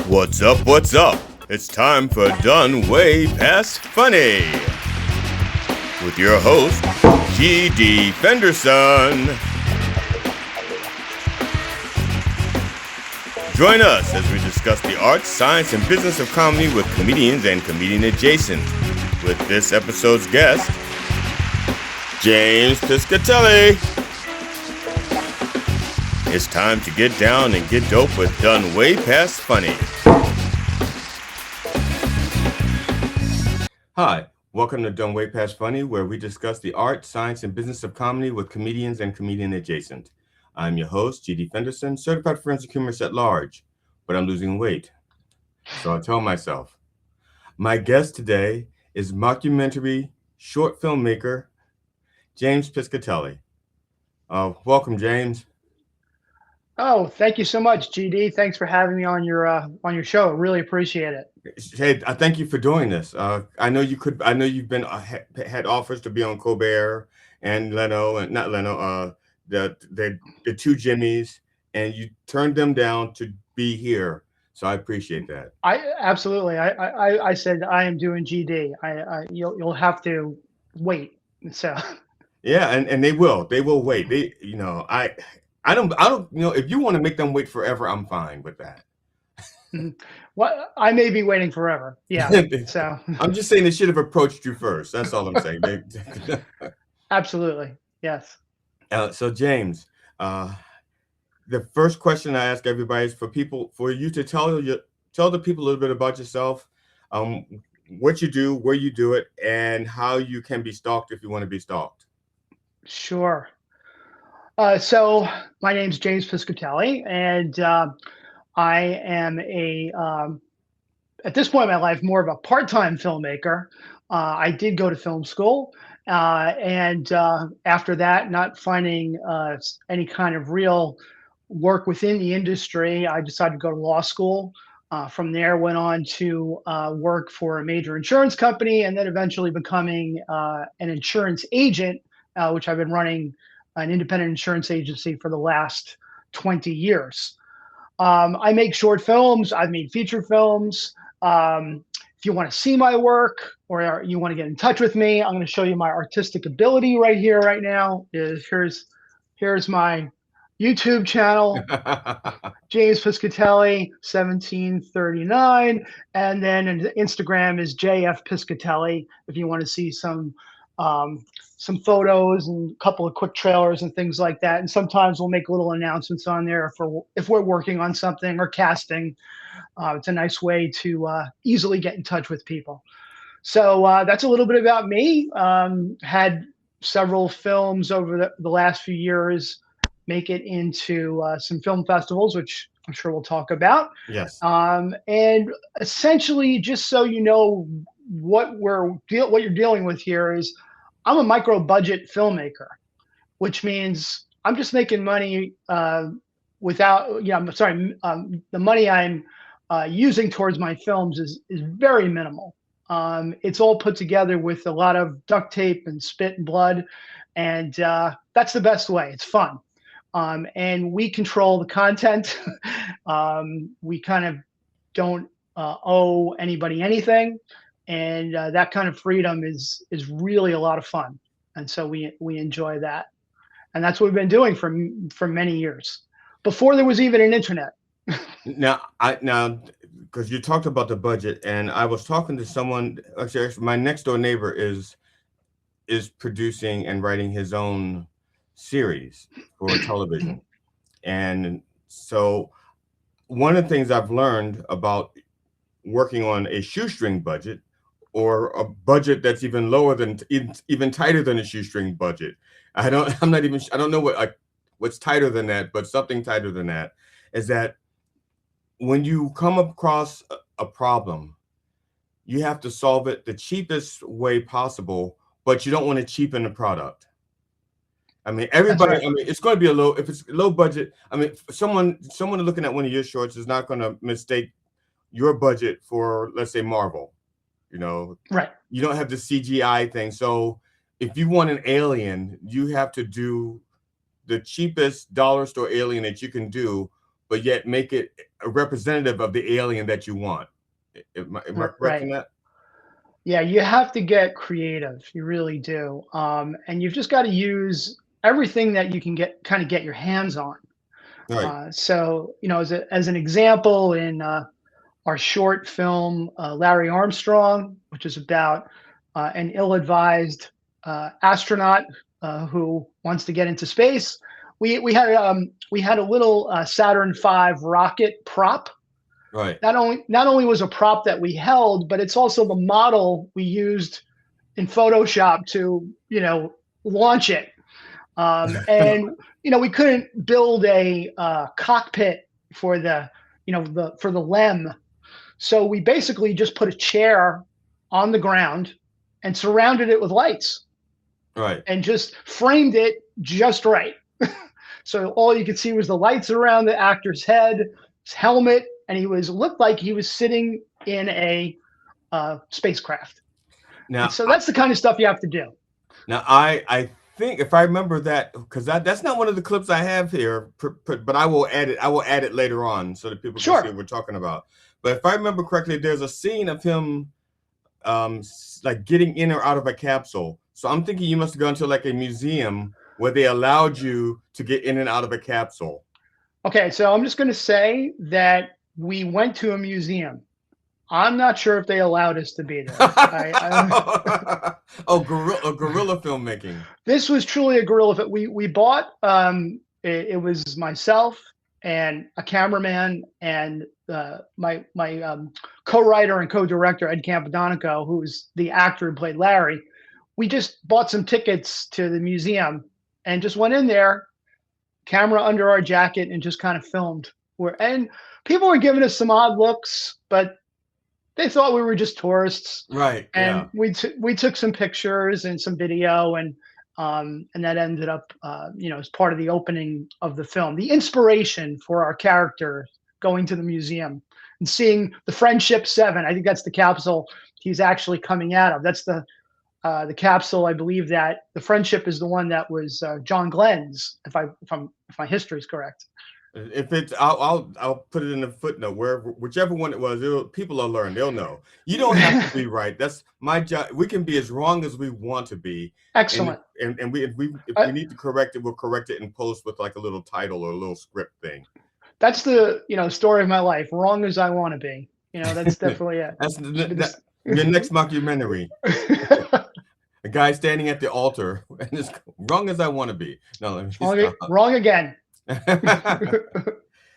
What's up? What's up? It's time for Done Way Past Funny with your host, G.D. Fenderson. Join us as we discuss the arts, science, and business of comedy with comedians and comedian adjacent. With this episode's guest, James Piscitelli. It's time to get down and get dope with Done Way Past Funny. Hi, welcome to Done Way Past Funny, where we discuss the art, science, and business of comedy with comedians and comedian adjacent. I'm your host, G.D. Fenderson, certified forensic humorist at large, but I'm losing weight. So I tell myself. My guest today is mockumentary short filmmaker, James Piscitelli. Welcome, James. Oh, thank you so much, GD. Thanks for having me on your show. Really appreciate it. Hey, I thank you for doing this. I know you could. I know you've been had offers to be on Colbert and Leno, and not Leno. The two Jimmys, and you turned them down to be here. So I appreciate that. I absolutely. I said I am doing GD. You'll have to wait. So Yeah, and they will wait. I don't if you want to make them wait forever, I'm fine with that. what I may be waiting forever. Yeah. So I'm just saying they should have approached you first. That's all I'm saying. absolutely. Yes. So James, the first question I ask everybody is for you to tell the people a little bit about yourself, what you do, where you do it, and how you can be stalked if you want to be stalked. Sure. So my name's James Piscitelli, and I am at this point in my life, more of a part-time filmmaker. I did go to film school, and after that, not finding any kind of real work within the industry, I decided to go to law school. From there, went on to work for a major insurance company, and then eventually becoming an insurance agent, which I've been running an independent insurance agency for the last 20 years. I make short films. I've made feature films. If you want to see my work or you want to get in touch with me, I'm going to show you my artistic ability right here, right now. Here's my YouTube channel, James Piscitelli 1739, and then Instagram is JF Piscitelli. If you want to see some photos and a couple of quick trailers and things like that. And sometimes we'll make little announcements on there if we're working on something or casting. It's a nice way to easily get in touch with people. So that's a little bit about me. Had several films over the last few years make it into some film festivals, which I'm sure we'll talk about. Yes. And essentially, just so you know what you're dealing with here is, I'm a micro budget filmmaker, which means I'm just making money without, I'm sorry, the money I'm using towards my films is very minimal. It's all put together with a lot of duct tape and spit and blood, and that's the best way. It's fun. And we control the content. We kind of don't owe anybody anything. And that kind of freedom is really a lot of fun, and so we enjoy that, and that's what we've been doing for many years, before there was even an internet. Now, because you talked about the budget, and I was talking to someone. Actually, my next door neighbor is producing and writing his own series for television, and so one of the things I've learned about working on a shoestring budget, or a budget that's even lower than even tighter than a shoestring budget. I don't know what's tighter than that, but something tighter than that is that when you come across a problem, you have to solve it the cheapest way possible, but you don't want to cheapen the product. I mean, everybody, right. I mean, it's going to be if it's low budget. I mean, someone looking at one of your shorts is not going to mistake your budget for, let's say, Marvel. Right. You don't have the CGI thing. So if you want an alien, you have to do the cheapest dollar store alien that you can do, but yet make it a representative of the alien that you want. Am I correct in Right. that? Yeah, you have to get creative. You really do. And you've just got to use everything that you can get your hands on. Right, So, as an example, in our short film, Larry Armstrong, which is about an ill-advised astronaut who wants to get into space. We had a little Saturn V rocket prop. right. Not only was a prop that we held, but it's also the model we used in Photoshop to launch it. And we couldn't build a cockpit for the LEM, so we basically just put a chair on the ground and surrounded it with lights Right. and just framed it just right. So all you could see was the lights around the actor's head, his helmet, and he looked like he was sitting in a spacecraft. And Now, so that's the kind of stuff you have to do. I think if I remember that, because that's not one of the clips I have here, but I will add it. I will add it later on so that people can see Sure. what we're talking about. But if I remember correctly, there's a scene of him like getting in or out of a capsule. So I'm thinking you must have gone to like a museum where they allowed you to get in and out of a capsule. Okay, so I'm just going to say that we went to a museum. I'm not sure if they allowed us to be there. Oh, guerrilla filmmaking. This was truly a guerrilla fit. We bought it was myself and a cameraman and my co-writer and co-director Ed Campodonico, who's the actor who played Larry. We just bought some tickets to the museum and just went in there, camera under our jacket, and just kind of filmed. And people were giving us some odd looks, but they thought we were just tourists. Right. Yeah. And we took some pictures and some video, and that ended up as part of the opening of the film, the inspiration for our character going to the museum and seeing the Friendship 7. I think that's the capsule he's actually coming out of. That's the capsule. I believe that the Friendship is the one that was John Glenn's, if my history is correct. If it's, I'll put it in a footnote whichever one it was. People will learn. They'll know. You don't have to be right. That's my job. We can be as wrong as we want to be. Excellent. And if we need to correct it, we'll correct it in post with like a little title or a little script thing. That's the story of my life. Wrong as I want to be. That's definitely it. That's your next mockumentary. A guy standing at the altar and it's wrong as I want to be. No, let me wrong again.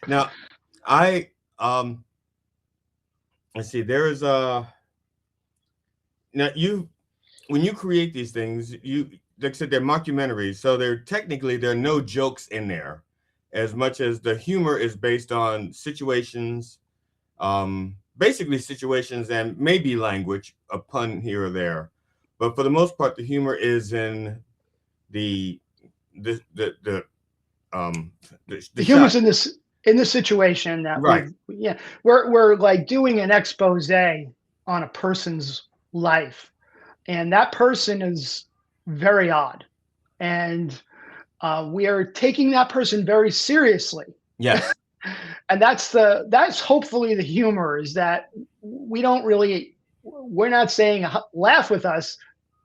Now, let's see. There is now when you create these things, like I said, they're mockumentaries, so there are no jokes in there, as much as the humor is based on situations, basically situations and maybe language, a pun here or there, but for the most part, the humor is in the humor's in this situation that right. we're like doing an expose on a person's life, and that person is very odd, and we are taking that person very seriously. Yes. And that's hopefully the humor, is that we're not saying laugh with us,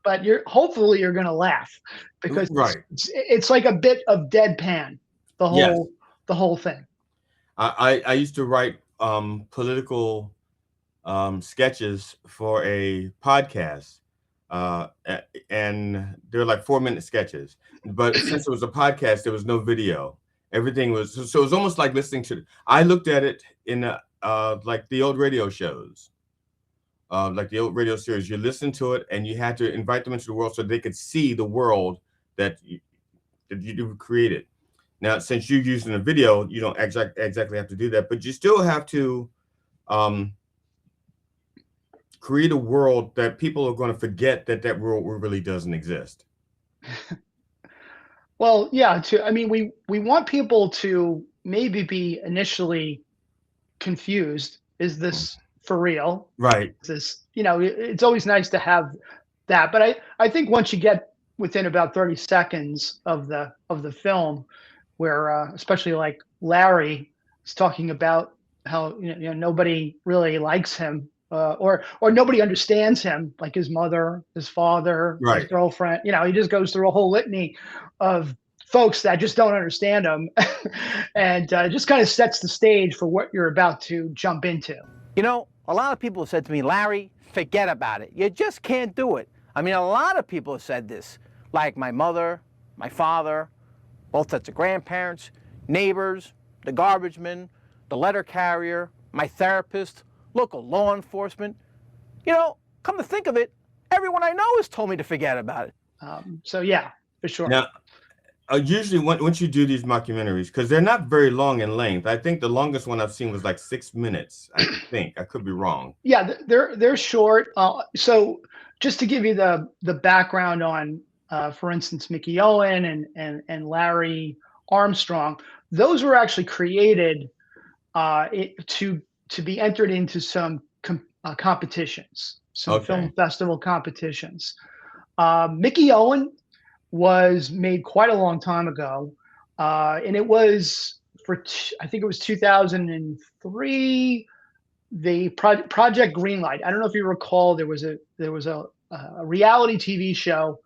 but hopefully you're going to laugh, because right. It's like a bit of deadpan, the whole thing. I used to write political sketches for a podcast, and they're like 4-minute sketches. But since it was a podcast, there was no video. Everything was so it was almost like listening to. I looked at it in like the old radio shows, like the old radio series. You listen to it, and you had to invite them into the world so they could see the world that you created. Now, since you're using a video, you don't exactly have to do that, but you still have to create a world that people are going to forget that world really doesn't exist. Well, yeah. We want people to maybe be initially confused. Is this for real? Right. Is this, it's always nice to have that, but I think once you get within about 30 seconds of the film, where especially like Larry is talking about nobody really likes him, or nobody understands him, like his mother, his father, his Right. girlfriend. He just goes through a whole litany of folks that just don't understand him, and just kind of sets the stage for what you're about to jump into. A lot of people have said to me, Larry, forget about it. You just can't do it. I mean, a lot of people have said this, like my mother, my father, both sets of grandparents, neighbors, the garbage man, the letter carrier, my therapist, local law enforcement. Come to think of it, everyone I know has told me to forget about it. So yeah, for sure. Now, usually once you do these mockumentaries, because they're not very long in length. I think the longest one I've seen was like 6 minutes. I think I could be wrong. Yeah, they're short. So just to give you the background on, for instance, Mickey Owen and Larry Armstrong, those were actually created to be entered into some competitions, some film festival competitions. Mickey Owen was made quite a long time ago, and it was I think it was 2003. The Project Greenlight. I don't know if you recall, there was a reality TV show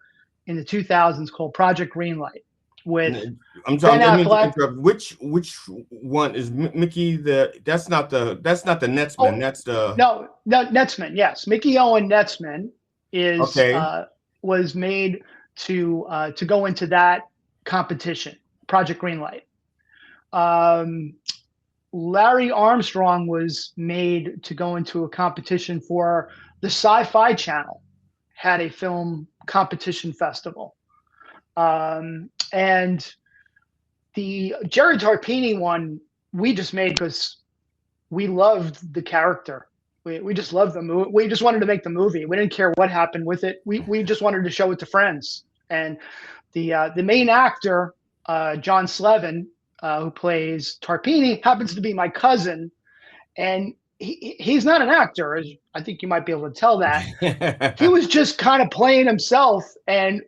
in the 2000s called Project Greenlight with I'm sorry, Ben I mean to Affleck. interrupt. Which one is Mickey? That's not the Netsman. That's the No, Netsman. Yes, Mickey Owen Netsman is okay. Was made to go into that competition, Project Greenlight. Larry Armstrong was made to go into a competition for the Sci-Fi Channel, had a film competition festival. And the Jerry Tarpini one we just made because we loved the character. We just loved the movie. We just wanted to make the movie. We didn't care what happened with it. We just wanted to show it to friends. And the main actor, John Slevin, who plays Tarpini, happens to be my cousin, and he's not an actor, as I think you might be able to tell that. He was just kind of playing himself, and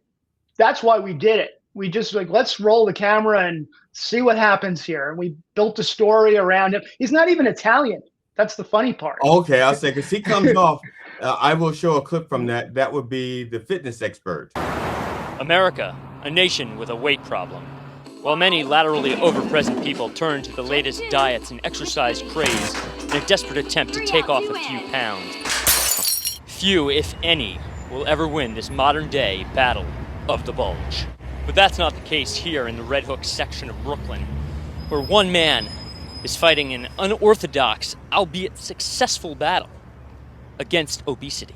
that's why we did it. We just let's roll the camera and see what happens here. And we built a story around him. He's not even Italian. That's the funny part. Okay, I'll say because he comes off. I will show a clip from that. That would be the fitness expert. America, a nation with a weight problem. While many laterally overpresent people turn to the latest diets and exercise craze in a desperate attempt to take off a few pounds, few, if any, will ever win this modern-day battle of the bulge. But that's not the case here in the Red Hook section of Brooklyn, where one man is fighting an unorthodox, albeit successful battle against obesity.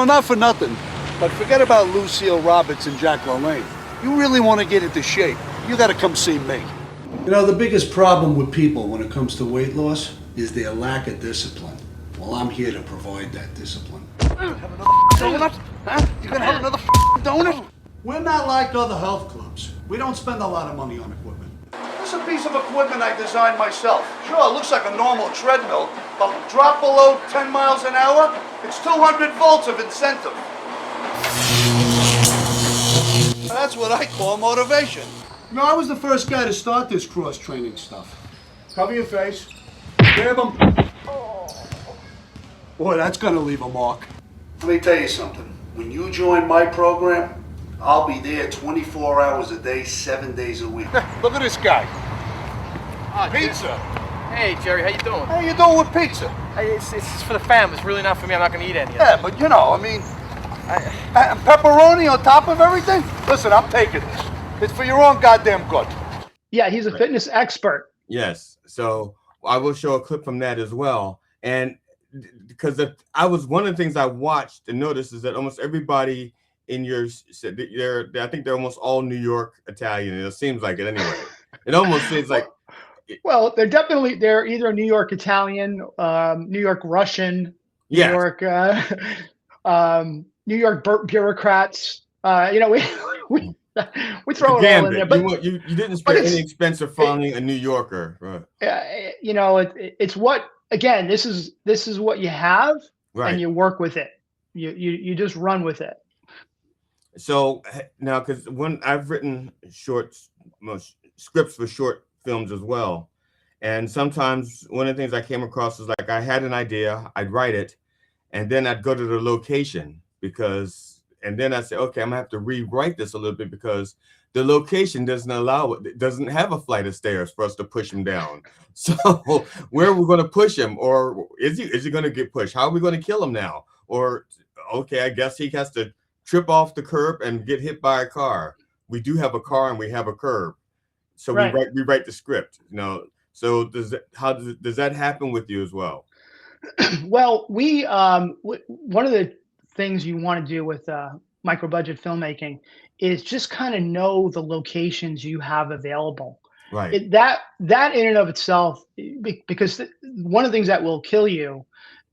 Not for nothing, but forget about Lucille Roberts and Jack LaLanne. You really want to get into shape, you got to come see me. The biggest problem with people when it comes to weight loss is their lack of discipline. Well, I'm here to provide that discipline. Have another donut? Huh? You gonna have another donut? We're not like other health clubs. We don't spend a lot of money on equipment. This is a piece of equipment I designed myself. Sure, it looks like a normal treadmill, but drop below 10 miles an hour, it's 200 volts of incentive. That's what I call motivation. I was the first guy to start this cross-training stuff. Cover your face. Grab him. Boy, that's gonna leave a mark. Let me tell you something. When you join my program, I'll be there 24 hours a day, 7 days a week. Look at this guy. Pizza. Hey, Jerry, how you doing? How you doing with pizza? Hey, it's for the family. It's really not for me. I'm not going to eat any of it. Yeah, but pepperoni on top of everything? Listen, I'm taking this. It's for your own goddamn good. Yeah, he's a fitness expert. Yes. So I will show a clip from that as well. And because I was one of the things I watched and noticed is that almost everybody in yours said I think they're almost all New York Italian. It seems like it anyway. It almost seems like. Well, they're either New York Italian, New York Russian, New York bureaucrats. You know, we we It's a throw it all in there, gambit. but You didn't but spare any it's expense of it, finding a New Yorker. Right. you know, it's what, again, this is what you have, and Right. you work with it. You just run with it. So now, because when I've written scripts for short films as well, and sometimes one of the things I came across is like I had an idea, I'd write it, and then I'd go to the location and then I say, okay, I'm gonna have to rewrite this a little bit because the location doesn't have a flight of stairs for us to push him down. So where are we going to push him, or is he going to get pushed? How are we going to kill him now? Or okay, I guess he has to trip off the curb and get hit by a car. We do have a car and we have a curb, so Right. we write the script. So does that happen with you as well? Well, one of the things you want to do with micro budget filmmaking is just kind of know the locations you have available. Right. That in and of itself, because one of the things that will kill you,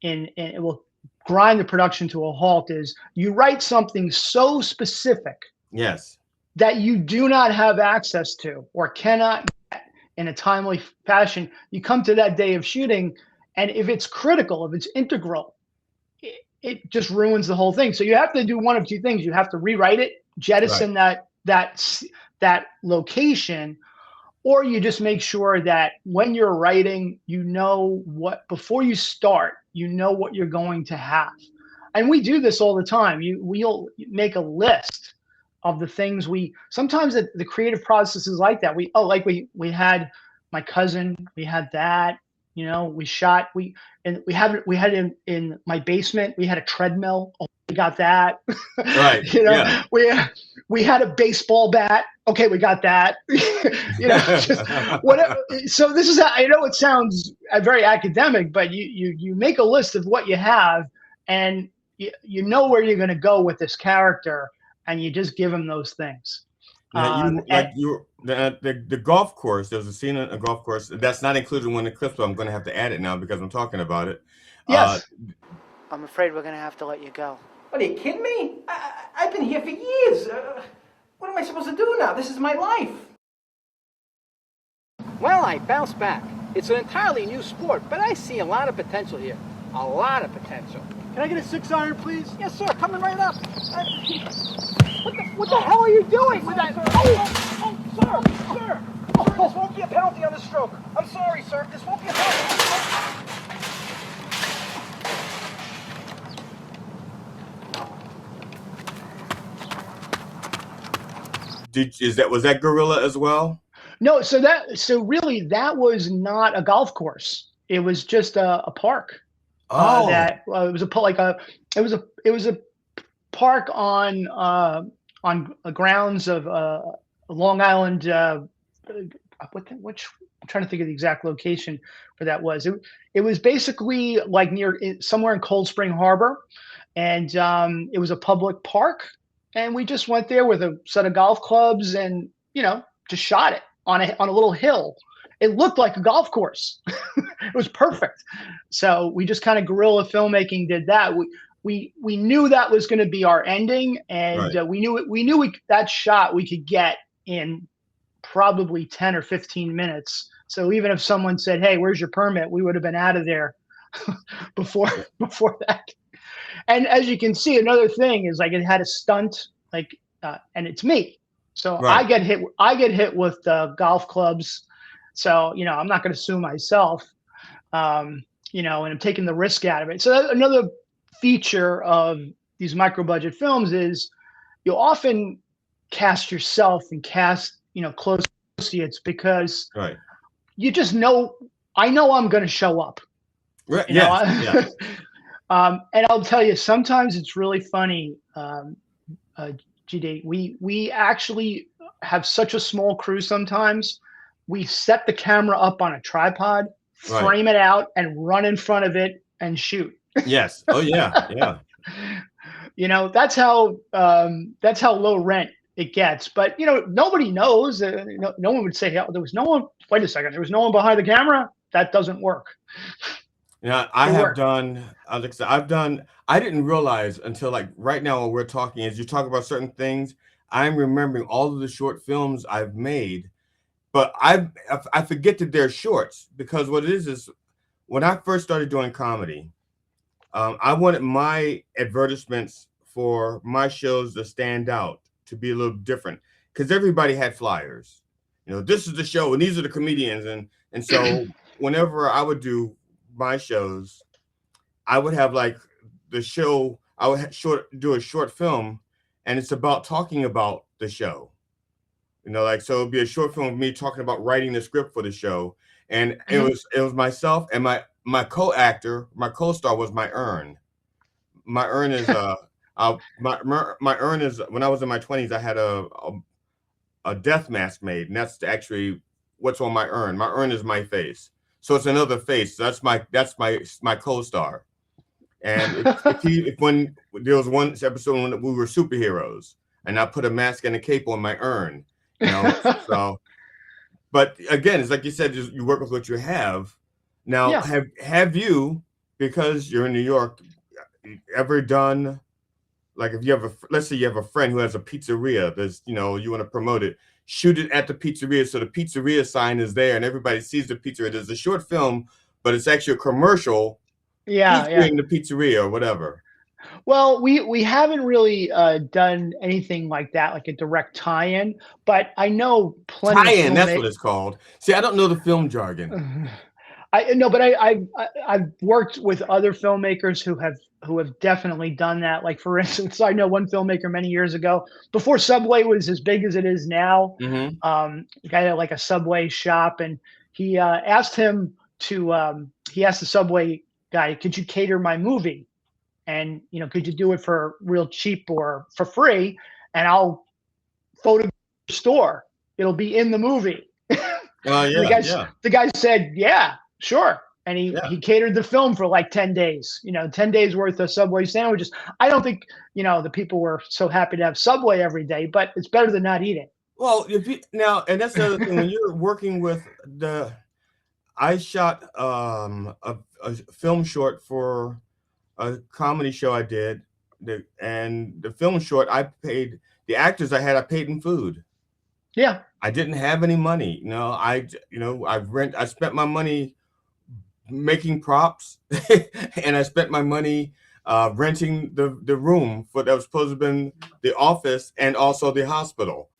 and it will grind the production to a halt, is you write something so specific Yes. that you do not have access to or cannot get in a timely fashion. You come to that day of shooting, and if it's critical, if it's integral, it just ruins the whole thing. So you have to do one of two things. You have to rewrite it, jettison that location, or you just make sure that when you're writing, you know what, before you start, you know what you're going to have. And we do this all the time. We'll make a list of the things sometimes the creative process is like that. We had my cousin, we had that, we shot, we had in my basement, we had a treadmill. Oh, we got that. Right. Yeah. We had a baseball bat. Okay, we got that. Just whatever. So this is, I know it sounds very academic, but you make a list of what you have, and you know where you're going to go with this character, and you just give them those things. The golf course. There's a scene on a golf course that's not included in one of the clips, but I'm going to have to add it now because I'm talking about it. Yes. I'm afraid we're going to have to let you go. What, are you kidding me? I've been here for years. What am I supposed to do now? This is my life. Well, I bounced back. It's an entirely new sport, but I see a lot of potential here. A lot of potential. Can I get a 6-iron, please? Yes, sir. Coming right up. What the hell are you doing with that? Sir, this won't be a penalty on the stroke. I'm sorry, sir. This won't be a penalty. Was that gorilla as well? No, so really that was not a golf course. It was just a park. Oh, It was it was a park on grounds of Long Island. I'm trying to think of the exact location where that was. It was basically like somewhere in Cold Spring Harbor, and it was a public park. And we just went there with a set of golf clubs and, just shot it on a little hill. It looked like a golf course. It was perfect. So we just kind of guerrilla filmmaking did that. We knew that was going to be our ending, and right. we knew that shot we could get in probably 10 or 15 minutes. So even if someone said, "Hey, where's your permit?" we would have been out of there before that. And as you can see, another thing is like it had a stunt, and it's me. So right. I get hit with golf clubs. So, I'm not going to sue myself, and I'm taking the risk out of it. So another feature of these micro budget films is you'll often cast yourself and cast, close associates because right. you just know, I know I'm going to show up. Right. Yeah. And I'll tell you, sometimes it's really funny, GD. We actually have such a small crew sometimes. We set the camera up on a tripod, frame it out, and run in front of it and shoot. Yes. Oh, yeah. Yeah. That's how low rent it gets. But, nobody knows. No one would say, there was no one. Wait a second. There was no one behind the camera. That doesn't work. Yeah, I They have work. done, Alexa, I didn't realize until like right now when we're talking, as you talk about certain things, I'm remembering all of the short films I've made, but I forget that they're shorts because what it is when I first started doing comedy, I wanted my advertisements for my shows to stand out, to be a little different, because everybody had flyers. This is the show, and these are the comedians, and so whenever I would do my shows, I would have like the show. I would do a short film, and it's about talking about the show. Like so, it'd be a short film of me talking about writing the script for the show, and it Mhm. was myself and my co-actor, my co-star was my urn. My urn is my urn is when I was in my 20s, I had a death mask made, and that's actually what's on my urn. My urn is my face, so it's another face. That's my co-star. And if when there was one episode when we were superheroes, and I put a mask and a cape on my urn, so. But again, it's like you said, you work with what you have. Now, Yeah. have you, because you're in New York, ever done like if you have let's say you have a friend who has a pizzeria, you want to promote it, shoot it at the pizzeria so the pizzeria sign is there and everybody sees the pizzeria. There's a short film, but it's actually a commercial Yeah, yeah. featuring the pizzeria or whatever. Well, we haven't really done anything like that, like a direct tie-in, but I know plenty of Tie-in, that's filmmakers. what it's called. See, I don't know the film jargon. I no, but I've worked with other filmmakers who have definitely done that. Like for instance, I know one filmmaker many years ago, before Subway was as big as it is now. Mm-hmm. The guy had like a Subway shop, and he he asked the Subway guy, "Could you cater my movie? And could you do it for real cheap or for free? And I'll photograph your store. It'll be in the movie." Oh And yeah, yeah, the guy said, "Yeah, sure." And yeah. he catered the film for like 10 days, 10 days worth of Subway sandwiches. I don't think, the people were so happy to have Subway every day, but it's better than not eating. Well, if you now, and that's the other thing when you're working with I shot a film short for a comedy show I did, and the film short I paid the actors I paid in food. Yeah. I didn't have any money. I spent my money making props, and I spent my money renting the room for that was supposed to have been the office and also the hospital.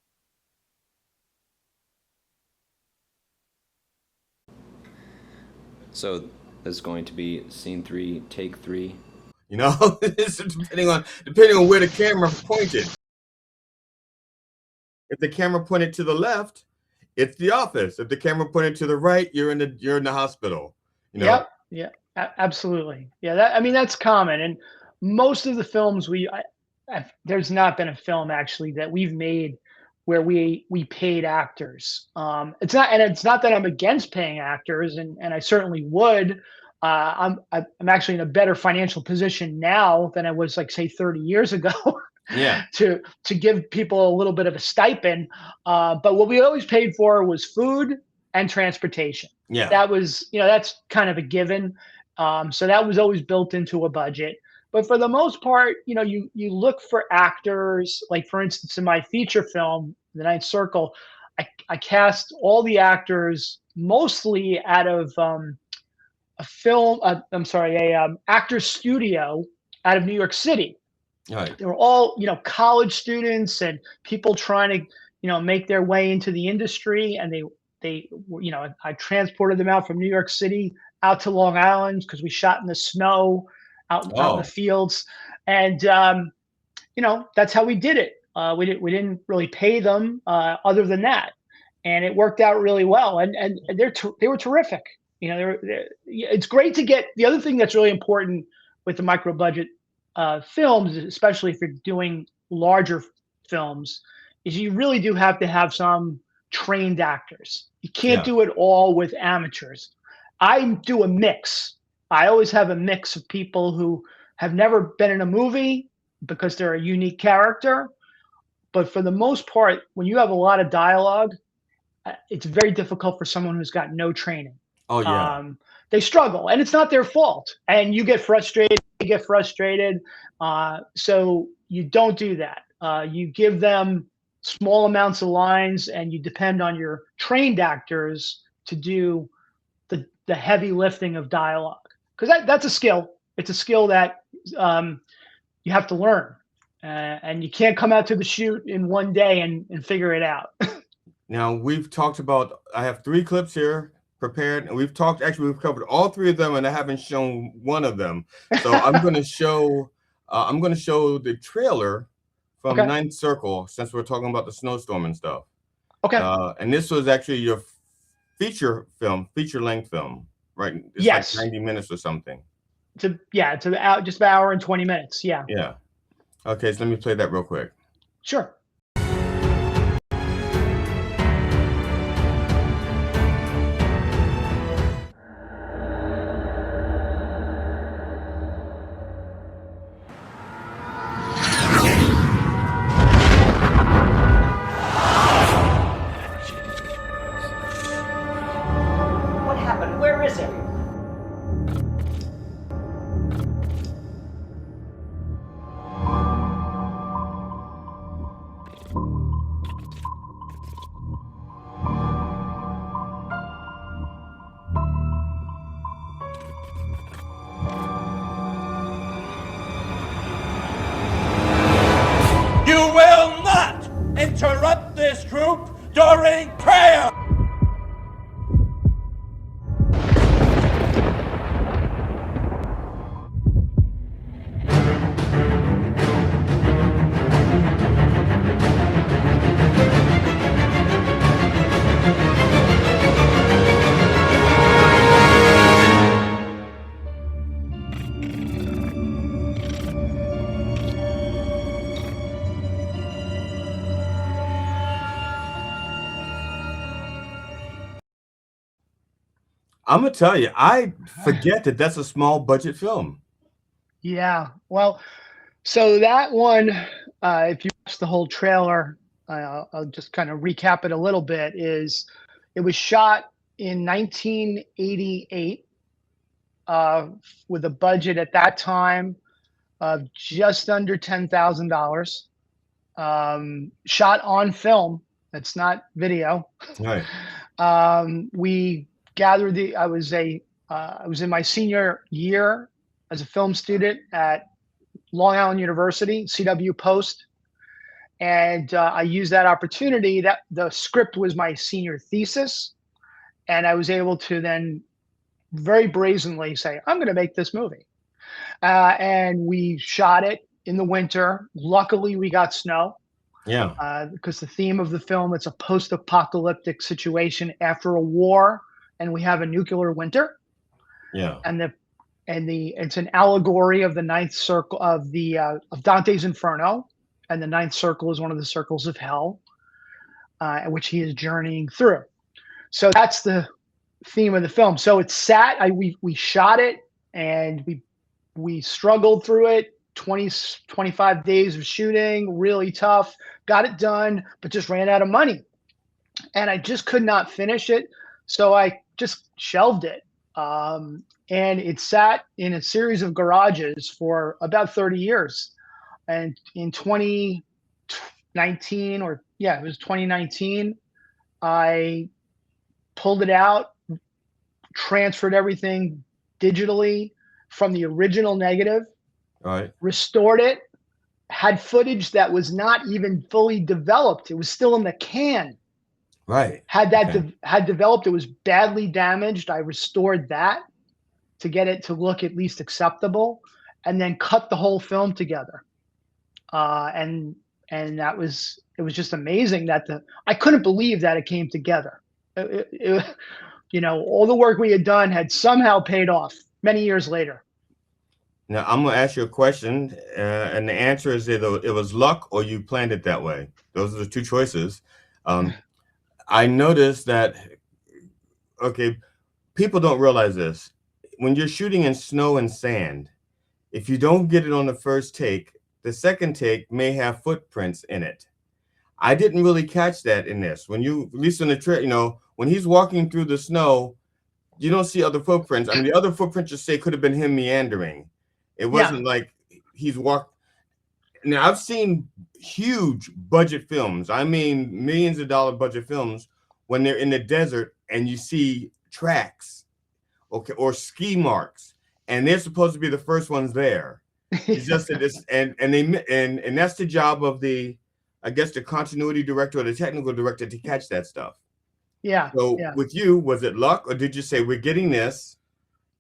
So there's going to be scene 3, take 3. It's depending on where the camera pointed. If the camera pointed to the left, it's the office. If the camera pointed to the right, you're in the hospital. Yep. Yeah. Absolutely. Yeah. That's common. And most of the films there's not been a film actually that we've made where we paid actors. It's not that I'm against paying actors, and I certainly would. I'm actually in a better financial position now than I was like say 30 years ago Yeah, to give people a little bit of a stipend. But what we always paid for was food and transportation. yeah, That was, that's kind of a given. So that was always built into a budget. But for the most part, you look for actors. Like for instance, in my feature film, The Ninth Circle, I cast all the actors mostly out of a film. I'm sorry, a actor studio out of New York City. right. They were all college students and people trying to make their way into the industry, and they I transported them out from New York City out to Long Island because we shot in the snow out in the Oh, fields. And that's how we did it. We didn't really pay them other than that, and it worked out really well. And they were terrific. It's great to get the other thing that's really important with the micro budget films, especially if you're doing larger films, is you really do have to have some trained actors. You can't yeah, do it all with amateurs. I do a mix. I always have a mix of people who have never been in a movie because they're a unique character. But for the most part, when you have a lot of dialogue, it's very difficult for someone who's got no training. Oh yeah. They struggle, and it's not their fault. And you get frustrated. You get frustrated. So you don't do that. You give them small amounts of lines, and you depend on your trained actors to do the heavy lifting of dialogue, because that's a skill. It's a skill that you have to learn, and you can't come out to the shoot in one day and figure it out. Now we've talked about. I have 3 clips here prepared, and we've talked. Actually, we've covered all 3 of them, and I haven't shown one of them. So I'm going to show. I'm going to show the trailer from Okay. Ninth Circle, since we're talking about the snowstorm and stuff. Okay. And this was actually your feature length film, right? It's Yes. like 90 minutes or something. It's just about an hour and 20 minutes. Yeah. Yeah. Okay, so let me play that real quick. Sure. What happened? Where is everyone? You will not interrupt this group during prayer! I'm gonna tell you, I forget that that's a small budget film. Yeah. Well, so that one, if you watch the whole trailer, I'll just kind of recap it a little bit. It was shot in 1988 with a budget at that time of just under $10,000. Shot on film. That's not video. Right. We gathered I was in my senior year as a film student at Long Island University, CW Post. And I used that opportunity. That the script was my senior thesis. And I was able to then very brazenly say, I'm going to make this movie. And we shot it in the winter. Luckily, we got snow. Yeah. Because the theme of the film, it's a post-apocalyptic situation after a war, and we have a nuclear winter. Yeah. And it's an allegory of the ninth circle of Dante's Inferno, and the ninth circle is one of the circles of hell, in which he is journeying through. So that's the theme of the film. So it's we shot it, and we struggled through it. 25 days of shooting, really tough. Got it done, but just ran out of money, and I just could not finish it. So I just shelved it. And it sat in a series of garages for about 30 years. And in 2019, it was 2019, I pulled it out, transferred everything digitally from the original negative, Right. restored it, had footage that was not even fully developed. It was still in the can. Right. Had that Okay. had developed, it was badly damaged. I restored that to get it to look at least acceptable, and then cut the whole film together. And it was just amazing that I couldn't believe that it came together. All the work we had done had somehow paid off many years later. Now I'm gonna ask you a question, and the answer is either it was luck or you planned it that way. Those are the two choices. I noticed that. Okay, people don't realize this. When you're shooting in snow and sand, if you don't get it on the first take, the second take may have footprints in it. I didn't really catch that in this. When at least in the when he's walking through the snow, you don't see other footprints. I mean, the other footprints just say could have been him meandering. It wasn't like he's walked. Now I've seen huge budget films. I mean, millions of dollar budget films when they're in the desert and you see tracks, okay, or ski marks, and they're supposed to be the first ones there. It's just that this, and that's the job of the, I guess, the continuity director or the technical director to catch that stuff. Yeah. So with you, was it luck, or did you say we're getting this,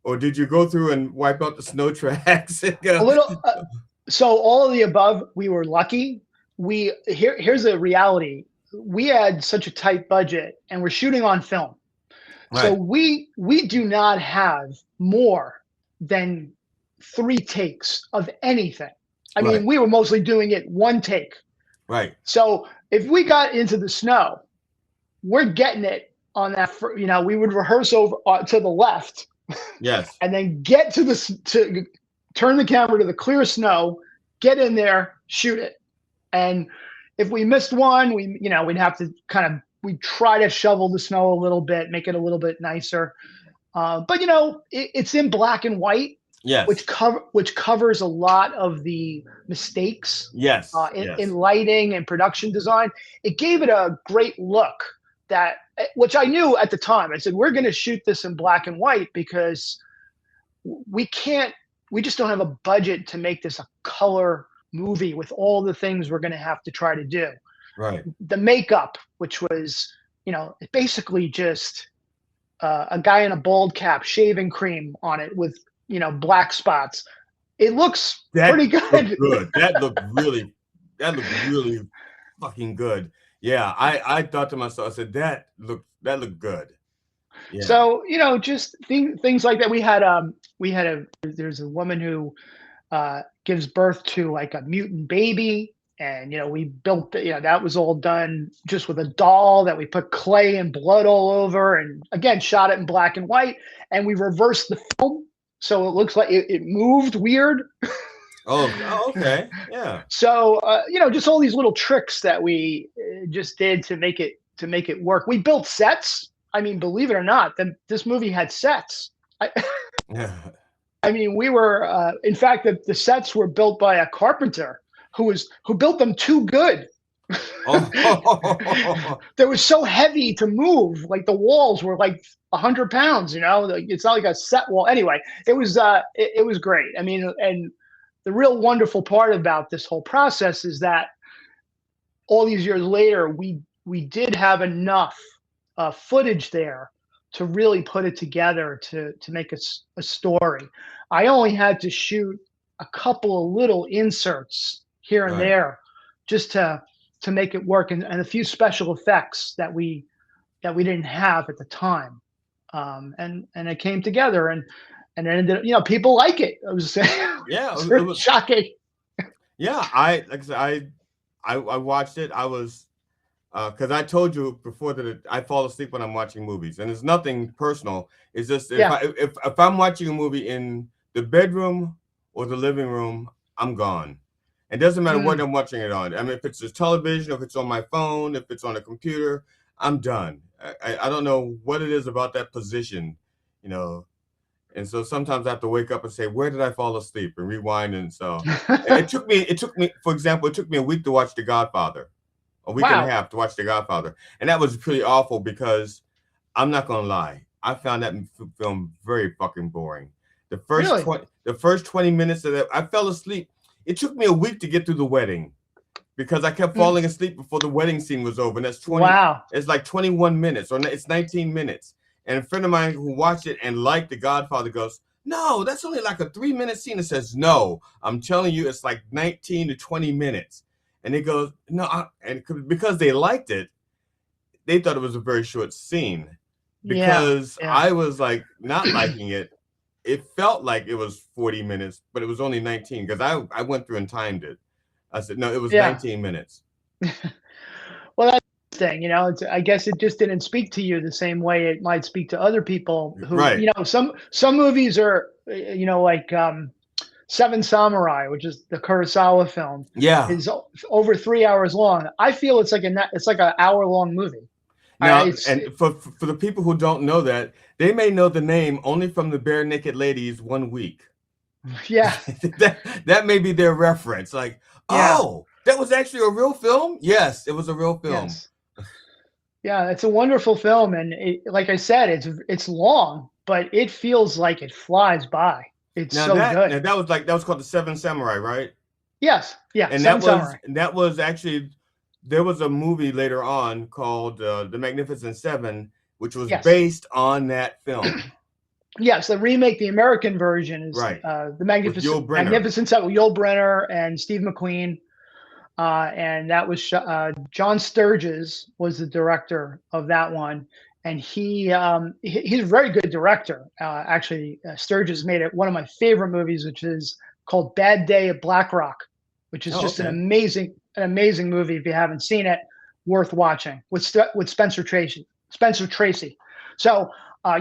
or did you go through and wipe out the snow tracks? A little. So all of the above, we were lucky. Here's the reality: we had such a tight budget, and we're shooting on film. Right. So we do not have more than 3 takes of anything. I mean, we were mostly doing it 1 take. Right. So if we got into the snow, we're getting it on that. We would rehearse over to the left. Yes. And then get to turn the camera to the clear snow, get in there, shoot it. And if we missed one, we'd have to we'd try to shovel the snow a little bit, make it a little bit nicer. But it's in black and white, yes, which covers a lot of the mistakes. Yes, in lighting and production design. It gave it a great look which I knew at the time. I said, we're going to shoot this in black and white because we just don't have a budget to make this a color movie with all the things we're going to have to try to do. Right. The makeup, which was, basically just a guy in a bald cap, shaving cream on it with, black spots. It looks pretty good. That looked really fucking good. Yeah, I thought to myself, I said that looked good. Yeah. So just things like that. There's a woman who gives birth to like a mutant baby, and we built that was all done just with a doll that we put clay and blood all over, and again shot it in black and white, and we reversed the film so it looks like it moved weird. Oh, okay. Yeah. So, just all these little tricks that we just did to make it work. We built sets. I mean, believe it or not, this movie had sets. Yeah. I mean, we were, in fact, the sets were built by a carpenter who built them too good. They were so heavy to move. Like the walls were like 100 pounds, it's not like a set wall. Anyway, it was great. I mean, and the real wonderful part about this whole process is that all these years later, we did have enough footage there to really put it together to make a story. I only had to shoot a couple of little inserts here and there just to make it work, and a few special effects that we didn't have at the time. And it came together, and it ended up, people like it. It was it was shocking. Yeah, I watched it. I was because I told you before that I fall asleep when I'm watching movies, and it's nothing personal. It's just if I'm watching a movie in the bedroom or the living room, I'm gone. It doesn't matter what I'm watching it on. I mean, if it's a television, if it's on my phone, if it's on a computer, I'm done. I don't know what it is about that position, And so sometimes I have to wake up and say, where did I fall asleep, and rewind. And so it took me, for example, it took me a week to watch The Godfather, a week and a half to watch The Godfather. And that was pretty awful because I'm not going to lie. I found that film very fucking boring. The first 20 minutes of that, I fell asleep. It took me a week to get through the wedding because I kept falling asleep before the wedding scene was over. And that's 20. Wow. It's like 21 minutes, or it's 19 minutes. And a friend of mine who watched it and liked The Godfather goes, no, that's only like a 3-minute scene. It says, no, I'm telling you, it's like 19 to 20 minutes. And it goes, no, and because they liked it, they thought it was a very short scene. Because I was like not liking it. It felt like it was 40 minutes, but it was only 19 because I went through and timed it. I said, no, it was 19 minutes. Well, that's the thing, I guess it just didn't speak to you the same way it might speak to other people who, some movies are, like Seven Samurai, which is the Kurosawa film, is over 3 hours long. I feel it's like an hour-long movie. Now, It's and for the people who don't know that, they may know the name only from the Bare Naked Ladies 1 week. yeah, that may be their reference. Like, yeah, oh, that was actually a real film? Yes, it was a real film. yes, yeah. It's a wonderful film, and like I said, it's long, but it feels like it flies by. It's Now so that good. now that was called The Seven Samurai, right? Yes, yeah. And Seven Samurai. that was actually there was a movie later on called The Magnificent Seven, which was Yes. based on that film. Yes, the remake, the American version is Right. the Yul Brynner. Magnificent Seven, Yul Brynner and Steve McQueen, and that was John Sturges was the director of that one, and he's a very good director. Actually, Sturges made it one of my favorite movies, which is called Bad Day at Black Rock, which is just Okay. an amazing movie. If you haven't seen it, worth watching with Spencer Tracy. So.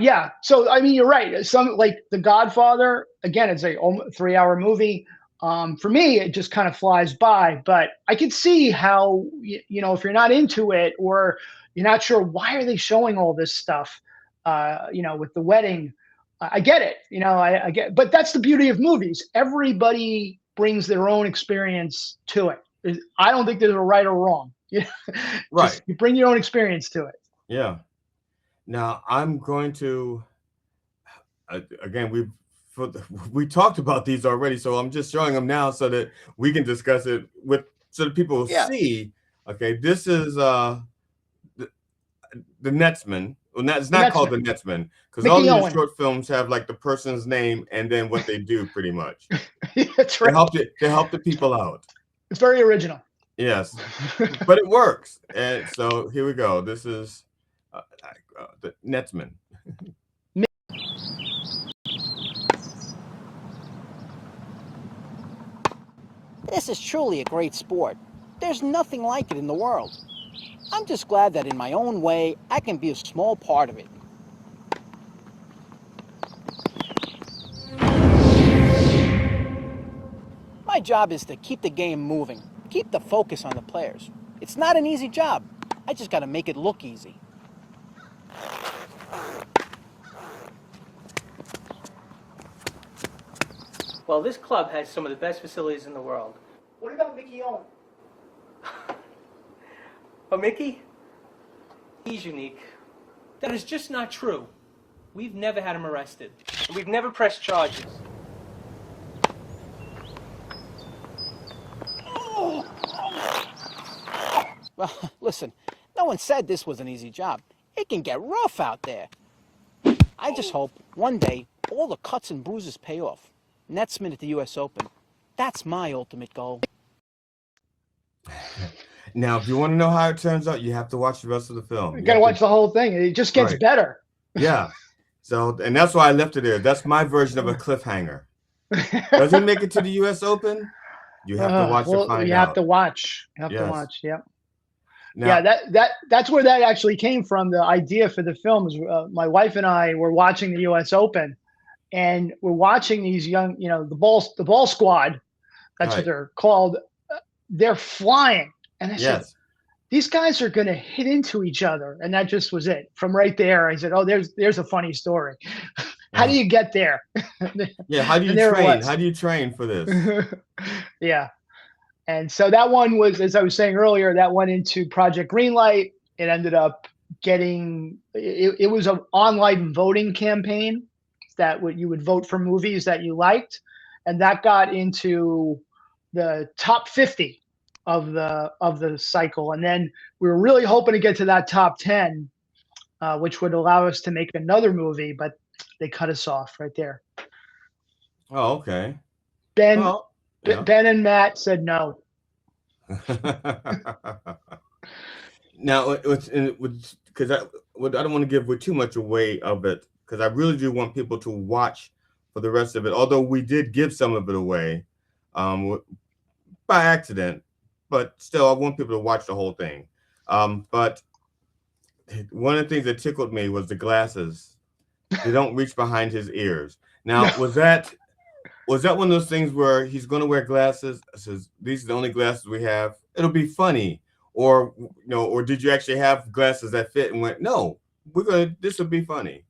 Yeah, so I mean, you're right. Some like The Godfather. Again, it's a 3-hour movie. For me, it just kind of flies by. But I can see how if you're not into it or you're not sure why are they showing all this stuff, with the wedding. I get it. I get. But that's the beauty of movies. Everybody brings their own experience to it. I don't think there's a right or wrong. Right. Just, you bring your own experience to it. Yeah. Now I'm going to again we talked about these already, so I'm just showing them now so that we can discuss it so that people will see. Okay, this is the Netsman. Well, it's not called the Netsman because all these short films have like the person's name and then what they do pretty much. That's right. They help the people out. It's very original. Yes, but it works. And so here we go. This is the Netsman. This is truly a great sport. There's nothing like it in the world. I'm just glad that in my own way, I can be a small part of it. My job is to keep the game moving, keep the focus on the players. It's not an easy job. I just got to make it look easy. Well, this club has some of the best facilities in the world. What about Mickey Owen? Oh, Mickey? He's unique. That is just not true. We've never had him arrested. And we've never pressed charges. Well, listen, no one said this was an easy job. It can get rough out there. I just hope one day all the cuts and bruises pay off. Netsman at the U.S. Open. That's my ultimate goal. Now, if you want to know how it turns out, you have to watch the rest of the film. You got to watch the whole thing. It just gets better. Yeah. So, and that's why I left it there. That's my version of a cliffhanger. Does it make it to the U.S. Open? You have to watch to find out. You have to watch. You have to watch. Yep. Now, that's where that actually came from. The idea for the film is my wife and I were watching the U.S. Open, and we're watching these young, the ball squad. That's what they're called. They're flying, and I said, these guys are going to hit into each other, and that just was it. From right there, I said, oh, there's a funny story. How do you get there? Yeah, how do you train? How do you train for this? Yeah. And so that one was, as I was saying earlier, that went into Project Greenlight. It ended up getting, it was an online voting campaign that you would vote for movies that you liked. And that got into the top 50 of the cycle. And then we were really hoping to get to that top 10, which would allow us to make another movie, but they cut us off right there. Oh, okay. Ben and Matt said no. Now, because I don't want to give too much away of it, because I really do want people to watch for the rest of it. Although we did give some of it away by accident, but still, I want people to watch the whole thing. But one of the things that tickled me was the glasses. They don't reach behind his ears. Now, was that one of those things where he's going to wear glasses? Says, these are the only glasses we have. It'll be funny. or or did you actually have glasses that fit and went, no, this will be funny?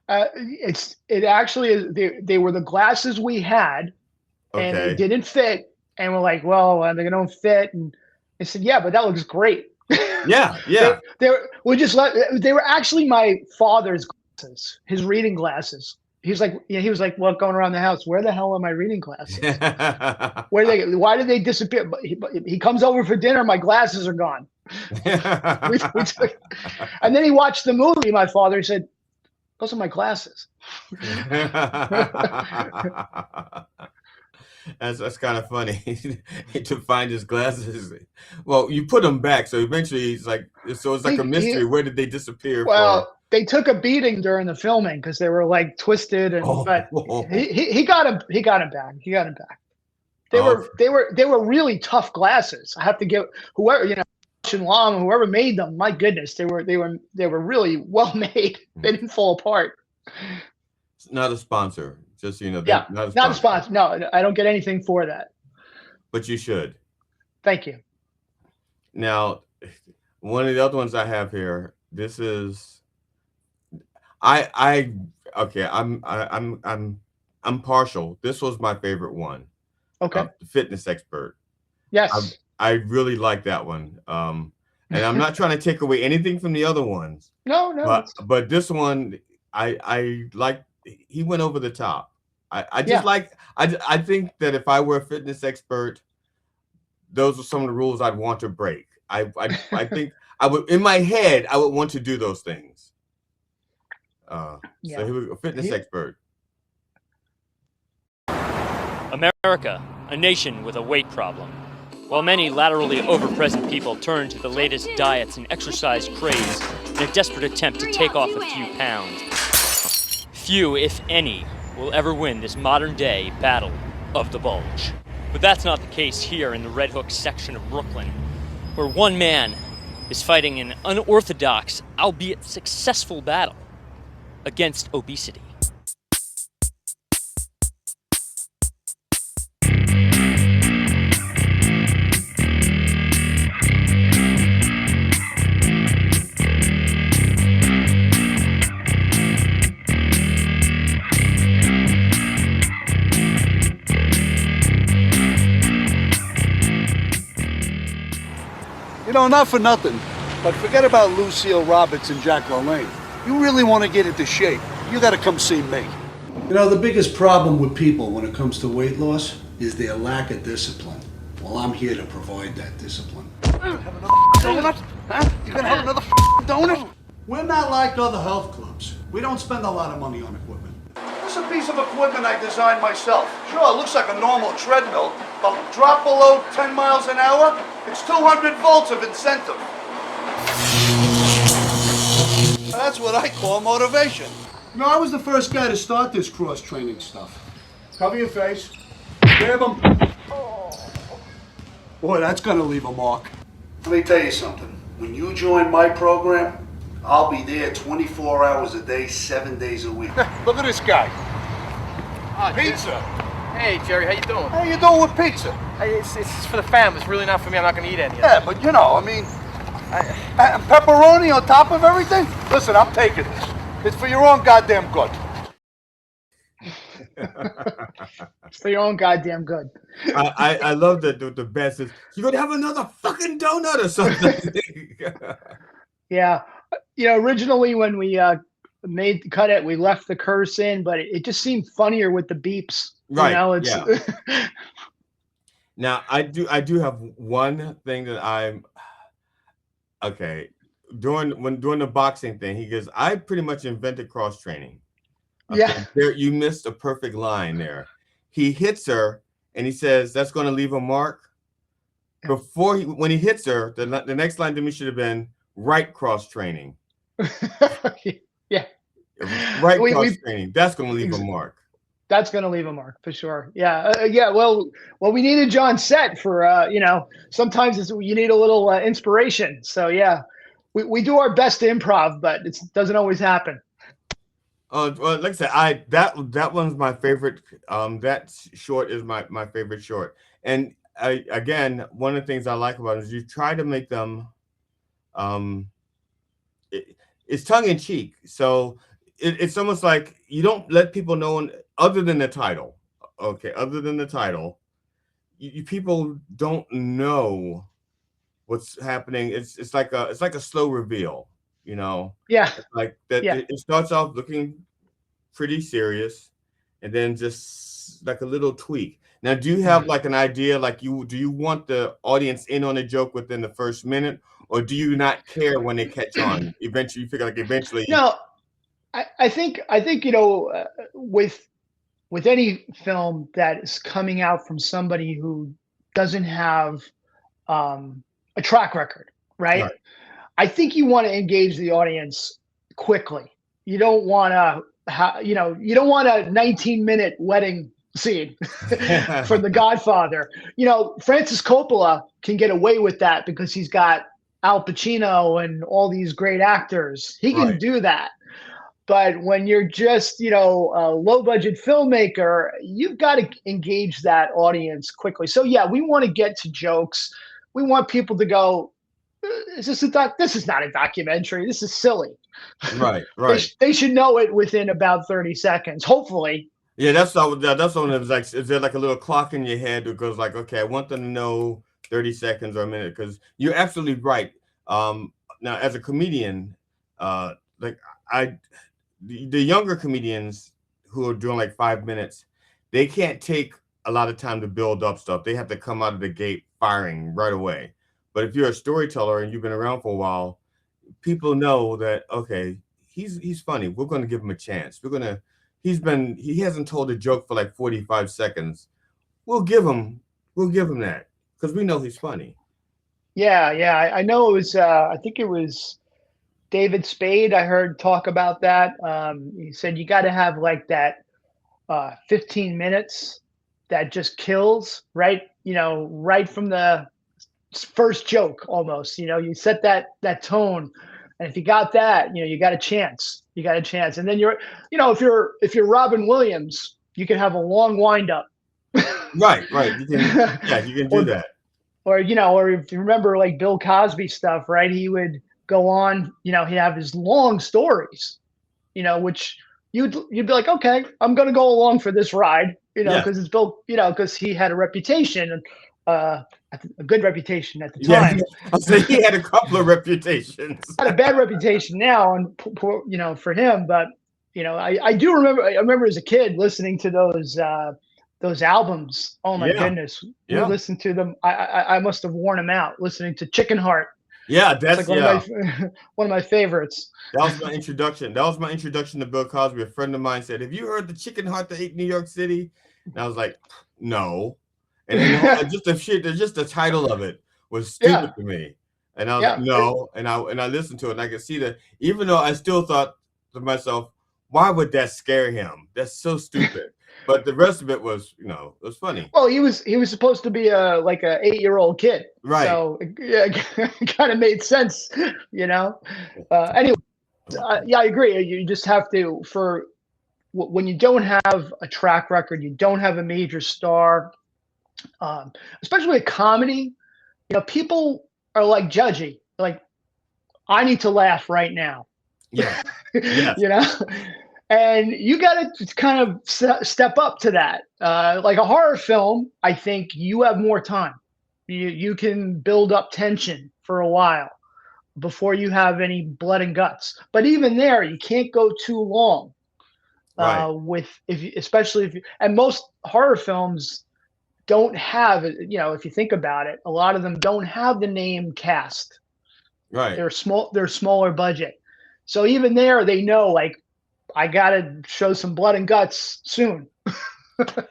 It actually is. They were the glasses we had, and they Okay. didn't fit. And we're like, well, they don't fit. And I said, yeah, but that looks great. Yeah, yeah. They were actually my father's glasses, his reading glasses. He was like, well, going around the house, where the hell are my reading glasses? Why did they disappear? But he comes over for dinner, my glasses are gone. And then he watched the movie, my father. He said, those are my glasses. That's kind of funny to find his glasses. Well, you put them back, so eventually he's like, so it's like a mystery. Where did they disappear? They took a beating during the filming because they were like twisted, but he got him. He got him back. He got him back. They were really tough glasses. I have to give whoever Long, whoever made them. My goodness, they were really well made. They didn't fall apart. It's not a sponsor. Just not a sponsor. No, I don't get anything for that. But you should. Thank you. Now, one of the other ones I have here. This is, I'm partial. This was my favorite one. Okay. Fitness Expert. Yes. I really like that one. And I'm not trying to take away anything from the other ones. No. But this one, I like. He went over the top. I think that if I were a fitness expert, those are some of the rules I'd want to break. I think I would, in my head, I would want to do those things. So he was a fitness expert. America, a nation with a weight problem. While many laterally overpresent people turn to the latest diets and exercise craze in a desperate attempt to take off a few pounds, few, if any, will ever win this modern-day battle of the bulge. But that's not the case here in the Red Hook section of Brooklyn, where one man is fighting an unorthodox, albeit successful battle against obesity. Not for nothing, but forget about Lucille Roberts and Jack LaLanne. You really want to get into shape, you got to come see me. The biggest problem with people when it comes to weight loss is their lack of discipline. Well, I'm here to provide that discipline. Have another donut? Huh? You gonna have another donut? We're not like other health clubs. We don't spend a lot of money on equipment. This is a piece of equipment I designed myself. Sure, it looks like a normal treadmill, but drop below 10 miles an hour, it's 200 volts of incentive. That's what I call motivation. I was the first guy to start this cross-training stuff. Cover your face. Grab him. Boy, that's gonna leave a mark. Let me tell you something. When you join my program, I'll be there 24 hours a day, 7 days a week. Look at this guy. Pizza. Hey, Jerry, how you doing? How you doing with pizza? It's for the family. It's really not for me. I'm not going to eat any of it. Yeah, but and pepperoni on top of everything? Listen, I'm taking this. It's for your own goddamn good. It's for your own goddamn good. I love that the best is, you're going to have another fucking donut or something. Yeah. Originally when we cut it, we left the curse in, but it just seemed funnier with the beeps. Right. Yeah. Now I do have one thing that I'm okay. During the boxing thing, he goes, I pretty much invented cross training. Okay, yeah. There, you missed a perfect line there. He hits her and he says, that's going to leave a mark. When he hits her, the next line to me should have been right cross training. Yeah. Right cross training. That's going to leave a mark. That's going to leave a mark for sure. Yeah. Well, we needed John Set for, sometimes you need a little inspiration. So yeah, we do our best to improv, but it doesn't always happen. Well, like I said, that one's my favorite. That short is my favorite short. And again, one of the things I like about it is you try to make them, it's tongue in cheek. So it's almost like you don't let people know, other than the title. Okay, other than the title, people don't know what's happening. It's like a slow reveal, you know. Yeah. It's like that. Yeah. It starts off looking pretty serious, and then just like a little tweak. Now, do you have like an idea, like do you want the audience in on a joke within the first minute, or do you not care when they catch on? Eventually, you figure like eventually. No, I think with any film that is coming out from somebody who doesn't have a track record, right? Right. I think you want to engage the audience quickly. You don't want to, you don't want a 19-minute wedding scene for The Godfather. Francis Coppola can get away with that because he's got Al Pacino and all these great actors. He can Right. do that. But when you're just, a low budget filmmaker, you've got to engage that audience quickly. So yeah, we want to get to jokes. We want people to go, this is not a documentary. This is silly. Right. Right. They should know it within about 30 seconds, hopefully. Yeah, that's one that was like, is there like a little clock in your head that goes like, okay, I want them to know 30 seconds or a minute, because you're absolutely right. Now, as a comedian, like the younger comedians who are doing like 5 minutes, they can't take a lot of time to build up stuff. They have to come out of the gate firing right away. But if you're a storyteller and you've been around for a while, people know that, okay, he's funny. We're going to give him a chance. He hasn't told a joke for like 45 seconds. We'll give him that because we know he's funny. Yeah. I know it was, I think it was David Spade. I heard talk about that. He said, you got to have like that 15 minutes that just kills, right? Right from the first joke almost. You set that tone. And if you got that, you got a chance. And then if you're Robin Williams, you can have a long wind up. Right. You can do that. Or if you remember like Bill Cosby stuff, right? He would go on, he'd have his long stories, which you'd be like, okay, I'm going to go along for this ride, because it's Bill, because he had a reputation, a good reputation at the time. I'll say he had a couple of reputations. Had a bad reputation now, and for him. But I do remember. I remember as a kid listening to those albums. Oh my goodness, we listened to them. I must have worn them out listening to Chicken Heart. Yeah, that's like one of my favorites. That was my introduction. To Bill Cosby. A friend of mine said, "Have you heard the Chicken Heart that ate New York City?" And I was like, "No." And just the title of it was stupid to me. And I was like, no. And I listened to it, and I could see that, even though I still thought to myself, why would that scare him? That's so stupid. But the rest of it was, it was funny. Well, he was supposed to be like a 8-year-old kid, right? So it kind of made sense, Anyway, I agree. You just have to, when you don't have a track record, you don't have a major star. Especially a comedy, people are like judgy. Like, I need to laugh right now. Yeah. And you got to kind of step up to that. Like a horror film, I think you have more time. You can build up tension for a while before you have any blood and guts. But even there, you can't go too long. Right. And most horror films don't have, if you think about it, a lot of them don't have the name cast. Right. They're smaller budget. So even there, they know, like, I got to show some blood and guts soon.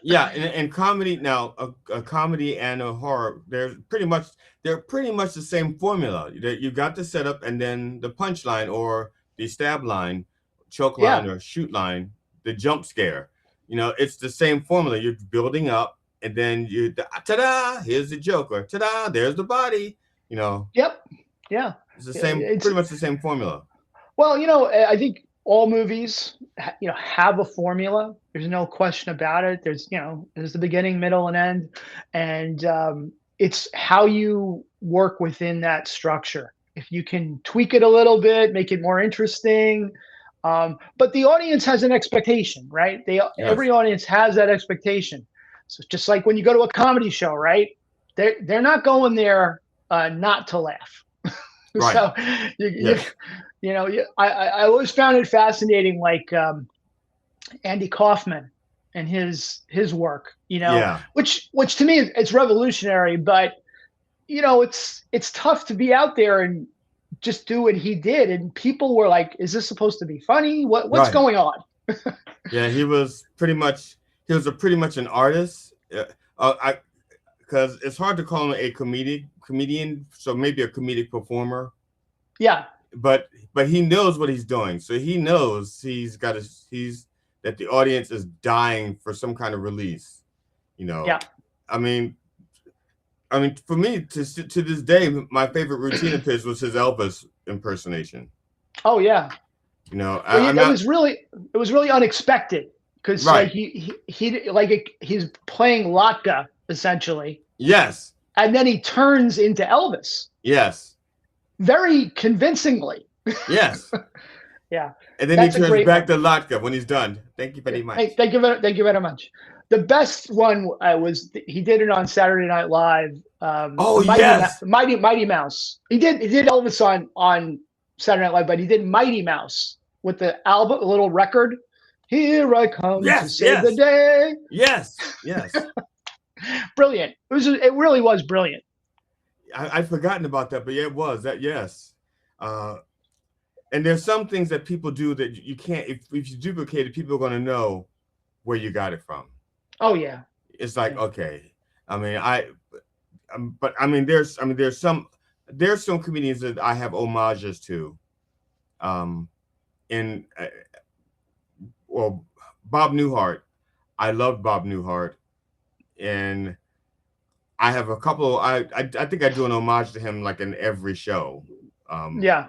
Yeah. And comedy now, a comedy and a horror, they're pretty much the same formula. You got the setup and then the punchline or the stab line, choke line or shoot line, the jump scare. It's the same formula. You're building up. And then ta-da, here's the joke, or ta-da, there's the body, Yep. Yeah. It's the same, pretty much the same formula. Well, I think all movies, have a formula. There's no question about it. There's the beginning, middle, and end, and it's how you work within that structure. If you can tweak it a little bit, make it more interesting. But the audience has an expectation, right? Every Yes. audience has that expectation. So just like when you go to a comedy show, right? They're not going there not to laugh. Right. So Yes. I always found it fascinating, like Andy Kaufman and his work, Yeah. which to me it's revolutionary, but it's tough to be out there and just do what he did, and people were like, "Is this supposed to be funny? What's Right. going on?" Yeah, he was pretty much an artist. Because it's hard to call him a comedian, so maybe a comedic performer. Yeah, But he knows what he's doing, so he knows that the audience is dying for some kind of release. yeah, I mean, for me, to this day, my favorite routine of his was his Elvis impersonation. oh yeah. Well, It was really unexpected because right. he's playing Latka essentially, Yes. and then he turns into Elvis Yes. very convincingly. Yes. Yeah, And then that's he a turns great back one. to Latka when he's done. Thank you very much. Hey, thank you very much. The best one was he did it on Saturday Night Live. Oh, yes. Mighty Mouse. He did Elvis on Saturday Night Live, but he did Mighty Mouse with the album, a little record. Here I come to Yes. save the Yes. day. Yes. Yes. Brilliant. It really was brilliant. I'd forgotten about that, but yeah, it was that. Yes. And there's some things that people do that you can't. If you duplicate it, people are going to know where you got it from. Oh yeah. It's like, okay. I mean, there's some comedians that I have homages to. Bob Newhart. I love Bob Newhart, and I have a couple. I think I do an homage to him like in every show. Yeah.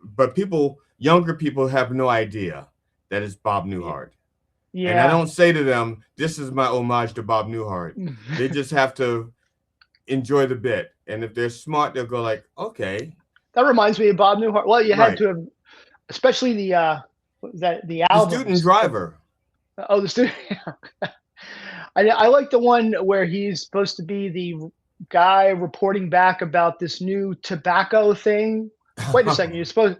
But younger people have no idea that it's Bob Newhart. Yeah. And I don't say to them, "This is my homage to Bob Newhart." They just have to enjoy the bit, and if they're smart, they'll go like, "Okay." That reminds me of Bob Newhart. Well, you had Right. to have, especially the album. The Student Driver. Oh, the student. I like the one where he's supposed to be the guy reporting back about this new tobacco thing. Wait a second, you're supposed.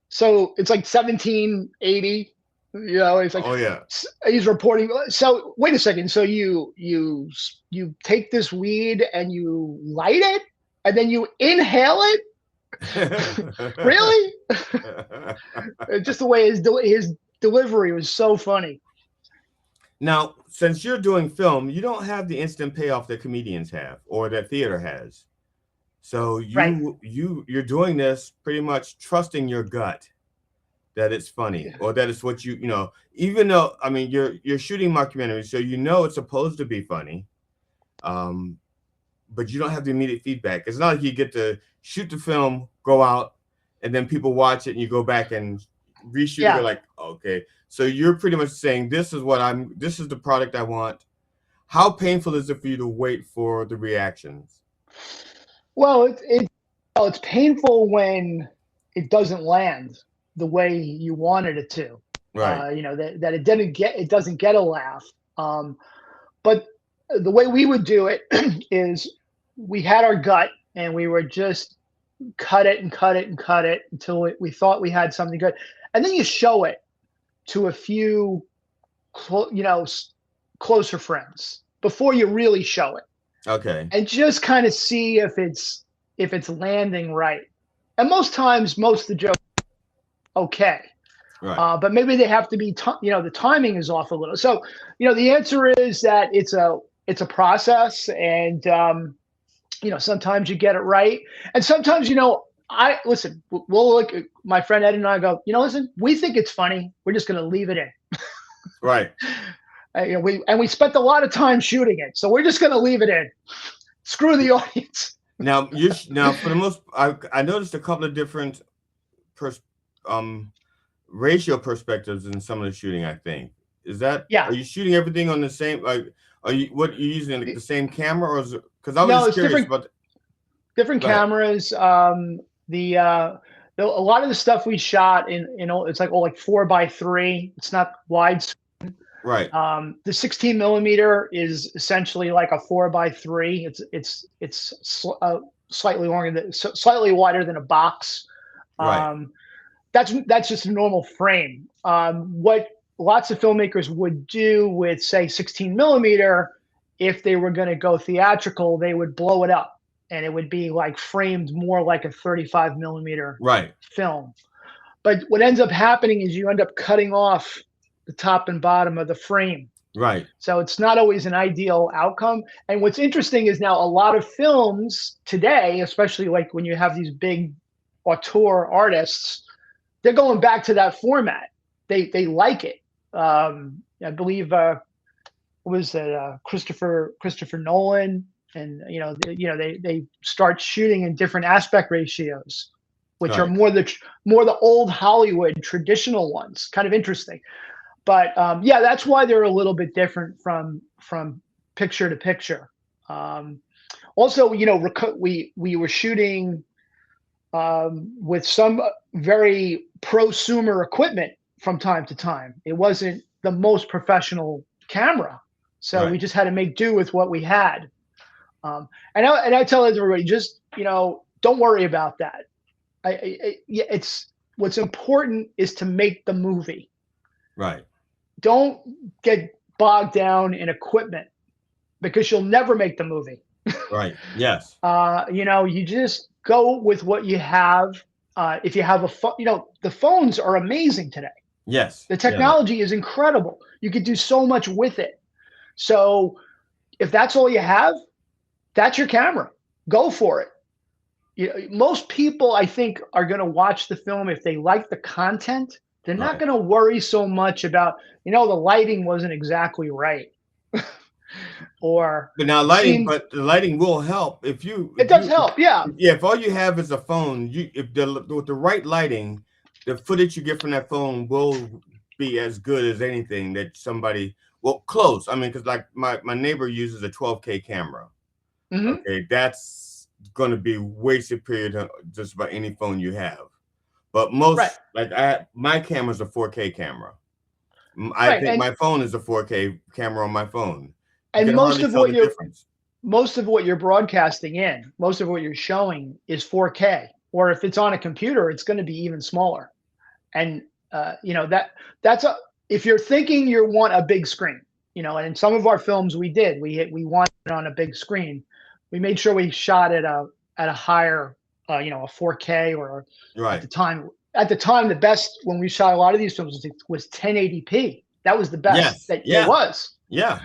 So it's like 1780. It's like, Oh yeah. he's reporting. So wait a second. So you take this weed and you light it and then you inhale it. Really? Just the way his delivery was so funny. Now, since you're doing film, you don't have the instant payoff that comedians have or that theater has. So you're doing this pretty much trusting your gut that it's funny or that it's what even though, I mean, you're shooting mockumentaries, so it's supposed to be funny. But you don't have the immediate feedback. It's not like you get to shoot the film, go out, and then people watch it and you go back and reshoot it. You're like, okay. So you're pretty much saying, this is the product I want. How painful is it for you to wait for the reactions? Well, it's painful when it doesn't land the way you wanted it to. Right. That it doesn't get a laugh. But the way we would do it is we had our gut and we would just cut it and cut it and cut it until we thought we had something good. And then you show it to a few, closer friends before you really show it. Okay. And just kind of see if it's landing right. And most times, most of the jokes are okay. Right. But maybe they have to be, the timing is off a little. So, the answer is that it's a process, and sometimes you get it right, and sometimes we'll look at my friend Ed and I go, listen, we think it's funny. We're just going to leave it in. Right. We spent a lot of time shooting it, so we're just going to leave it in. Screw the audience. Now for the most, I noticed a couple of different ratio perspectives in some of the shooting. I think is that Yeah. Are you shooting everything on the same? Like, are you using like the same camera, or is it? Because I was No, just it's curious different. about. Different Go ahead. cameras. A lot of the stuff we shot in it's like 4x3. It's not wide. Right. The 16 millimeter is essentially like a 4x3. Slightly longer than, slightly wider than a box. Right. That's just a normal frame. What lots of filmmakers would do with, say, 16 millimeter, if they were going to go theatrical, they would blow it up, and it would be like framed more like a 35 millimeter Right. film. But what ends up happening is you end up cutting off the top and bottom of the frame. Right. So it's not always an ideal outcome. And what's interesting is now a lot of films today, especially like when you have these big auteur artists, they're going back to that format. They like it. I believe Christopher Nolan, and they start shooting in different aspect ratios, which are more the old Hollywood traditional ones. Kind of interesting. But yeah, that's why they're a little bit different from picture to picture. Also, we were shooting with some very prosumer equipment from time to time. It wasn't the most professional camera, so we just had to make do with what we had. And I tell everybody, just don't worry about that. It's what's important is to make the movie. Right. Don't get bogged down in equipment, because you'll never make the movie. Right. Yes. You just go with what you have. If you have a phone, the phones are amazing today. Yes. The technology is incredible. You could do so much with it. So if that's all you have, that's your camera. Go for it. Most people, I think, are going to watch the film if they like the content. They're not going to worry so much about, the lighting wasn't exactly right. But now but the lighting will help if it does help. Yeah. Yeah. If all you have is a phone, with the right lighting, the footage you get from that phone will be as good as anything that somebody, close. I mean, because like my neighbor uses a 12K camera. Mm-hmm. Okay. That's going to be way superior to just about any phone you have. But my camera's a 4K camera. I think my phone is a 4K camera on my phone. And most of what you're broadcasting in, most of what you're showing is 4K. Or if it's on a computer, it's going to be even smaller. And if you're thinking you want a big screen, and in some of our films we wanted it on a big screen. We made sure we shot at a higher, a 4K or at the time, the best when we shot a lot of these films was 1080p. That was the best there was. Yeah.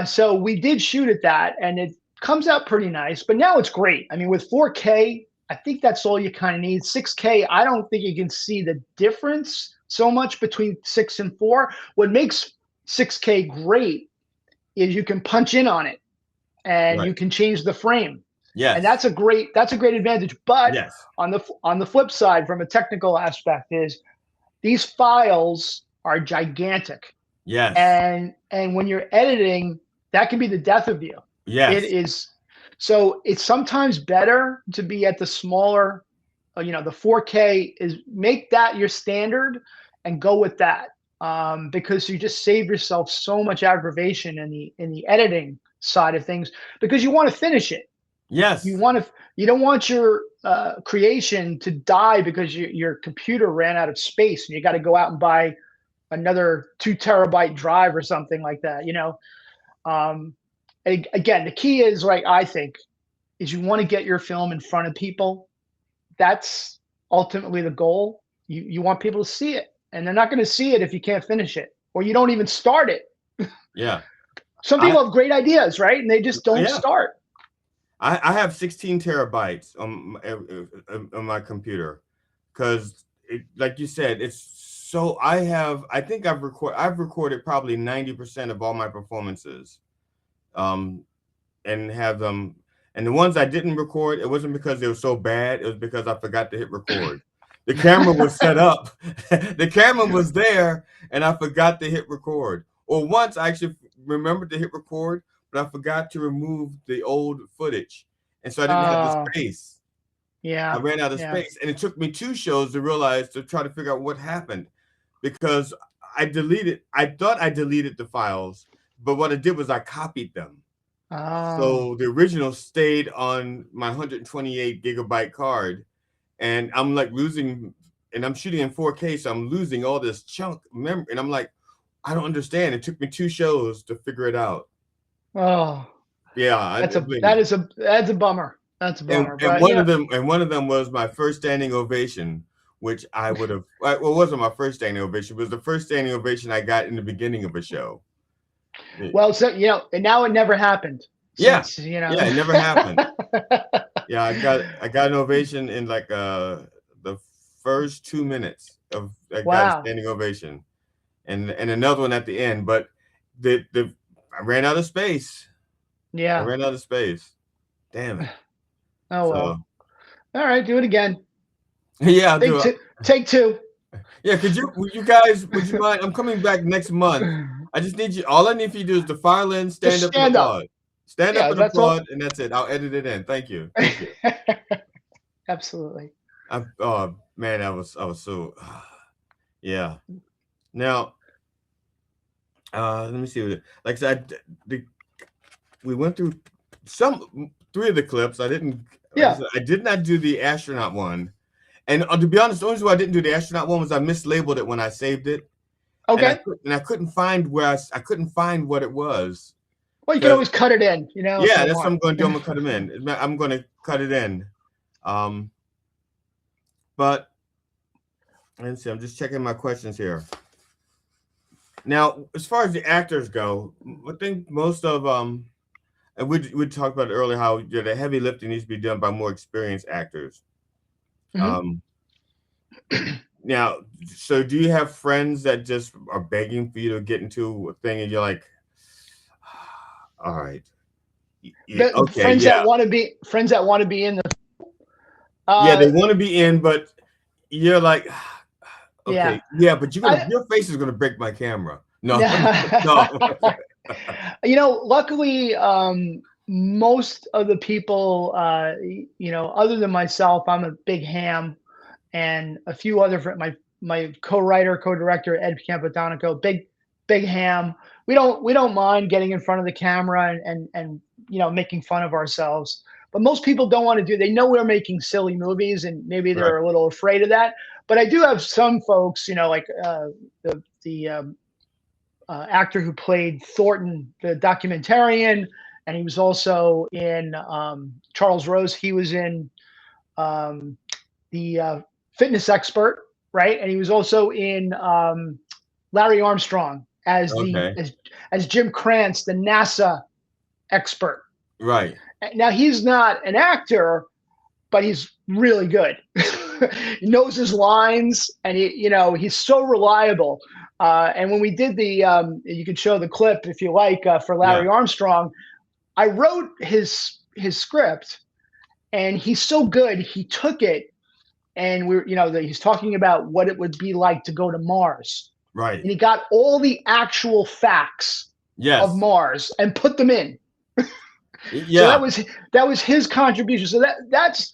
So we did shoot at that, and it comes out pretty nice. But now it's great. I mean, with 4K, I think that's all you kind of need. 6K, I don't think you can see the difference so much between 6 and 4. What makes 6K great is you can punch in on it, and you can change the frame. Yes. And that's a great advantage. But on the flip side, from a technical aspect, is these files are gigantic. Yes. And when you're editing, that can be the death of you. Yes. It is. So it's sometimes better to be at the smaller, the 4K make that your standard and go with that. Because you just save yourself so much aggravation in the editing side of things, because you want to finish it. Yes. You don't want your creation to die because your computer ran out of space and you got to go out and buy another 2 terabyte drive or something like that. Again, the key is, I think, is you want to get your film in front of people. That's ultimately the goal. You want people to see it, and they're not going to see it if you can't finish it, or you don't even start it. Yeah. Some people have great ideas, right? And they just don't start. I have 16 terabytes on my computer, because like you said, it's so I think I've recorded probably 90% of all my performances, and have them. And the ones I didn't record, it wasn't because they were so bad. It was because I forgot to hit record. The camera was set up. The camera was there, and I forgot to hit record. Or once I actually remembered to hit record, but I forgot to remove the old footage, and so I didn't have the space. Yeah. I ran out of space, and it took me 2 shows to try to figure out what happened, because I thought I deleted the files, but what I did was I copied them. So the original stayed on my 128 gigabyte card, and I'm like losing, and I'm shooting in 4K, so I'm losing all this chunk memory, and I'm like, I don't understand. It took me 2 shows to figure it out. Oh, Yeah, that's a bummer. That's a bummer. And one of them was my first standing ovation, which I would have. Well, it wasn't my first standing ovation. It was the first standing ovation I got in the beginning of a show. Well, so and now it never happened. Since, Yeah, it never happened. Yeah, I got an ovation in like the first 2 minutes of I got a standing ovation, and another one at the end. But I ran out of space. Yeah, I ran out of space. Damn it. Oh well. All right, do it again. Yeah, I'll do it. Take 2. Yeah, would you mind? I'm coming back next month. I just need you. All I need for you to do is to file in, stand up, and applaud. Stand up and applaud, and that's it. I'll edit it in. Thank you. Thank you. Absolutely. Oh man, I was so. Yeah. Now, let me see. Like I said, we went through 3 of the clips. I didn't. Yeah. I did not do the astronaut one. And to be honest, the only reason why I didn't do the astronaut one was I mislabeled it when I saved it. Okay. And I couldn't find I couldn't find what it was. Well, you can always cut it in, Yeah, that's what I'm going to do. I'm going to cut them in. I'm going to cut it in. But let's see. I'm just checking my questions here. Now, as far as the actors go, I think most of and we talked about it earlier how the heavy lifting needs to be done by more experienced actors. Now, so do you have friends that just are begging for you to get into a thing, and you're like, all right, okay, friends that want to be in the yeah, they want to be in, but you're like, okay, yeah, but your face is gonna break my camera. No, no. Luckily, most of the people, other than myself, I'm a big ham, and a few other my co-writer, co-director Ed Campodonico, big ham. We don't mind getting in front of the camera and making fun of ourselves. But most people don't want to do. They know we're making silly movies, and maybe they're a little afraid of that. But I do have some folks, like the actor who played Thornton, the documentarian, and he was also in Charles Rose. He was in the Fitness Expert, right? And he was also in Larry Armstrong as as Jim Krantz, the NASA expert. Right. Now he's not an actor, but he's really good. He knows his lines, and he's so reliable. And when we did you can show the clip if you like for Larry Armstrong. I wrote his script, and he's so good. He took it, and he's talking about what it would be like to go to Mars. Right. And he got all the actual facts of Mars and put them in. Yeah. So that was his contribution. So that's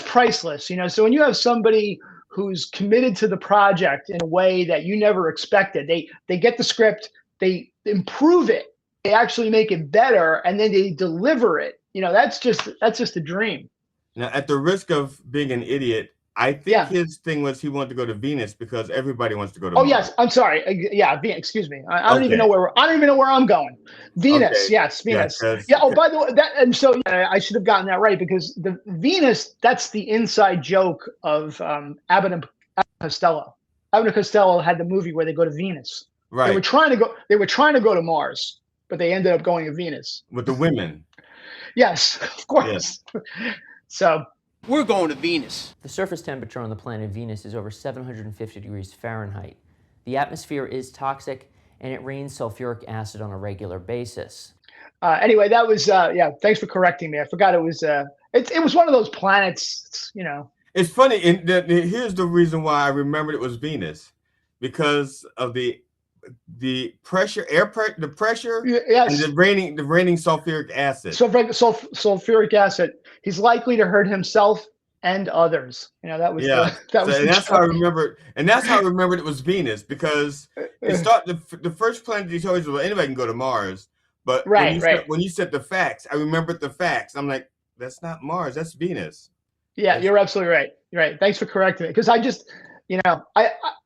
priceless, So when you have somebody who's committed to the project in a way that you never expected, they get the script, they improve it, they actually make it better, and then they deliver it. That's just a dream. Now, at the risk of being an idiot, I think his thing was he wanted to go to Venus because everybody wants to go to Mars. Yes, I'm sorry. Excuse me. I don't even know where I'm going. Venus, yes, Venus. Yeah. Oh, by the way, I should have gotten that right, because the Venus, that's the inside joke of Abbott and Costello. Abbott and Costello had the movie where they go to Venus. Right. They were trying to go to Mars, but they ended up going to Venus with the women. Yes, of course. Yeah. So. We're going to Venus. The surface temperature on the planet Venus is over 750 degrees Fahrenheit. The atmosphere is toxic, and it rains sulfuric acid on a regular basis. Anyway, that was thanks for correcting me. I forgot it was it was one of those planets. It's funny, and here's the reason why I remembered it was Venus, because of the pressure, the pressure, and Yes. the raining sulfuric acid. Sulfuric acid. He's likely to hurt himself and others. That was Yeah. that So was and the that's how I joke. remembered, and that's how I remembered it was Venus, because the first planet you told me, well, anybody can go to Mars, but Right, right. when you said the facts, I remembered the facts. I'm like, that's not Mars, that's Venus. Yeah, you're absolutely right. You're right. Thanks for correcting me, because I just,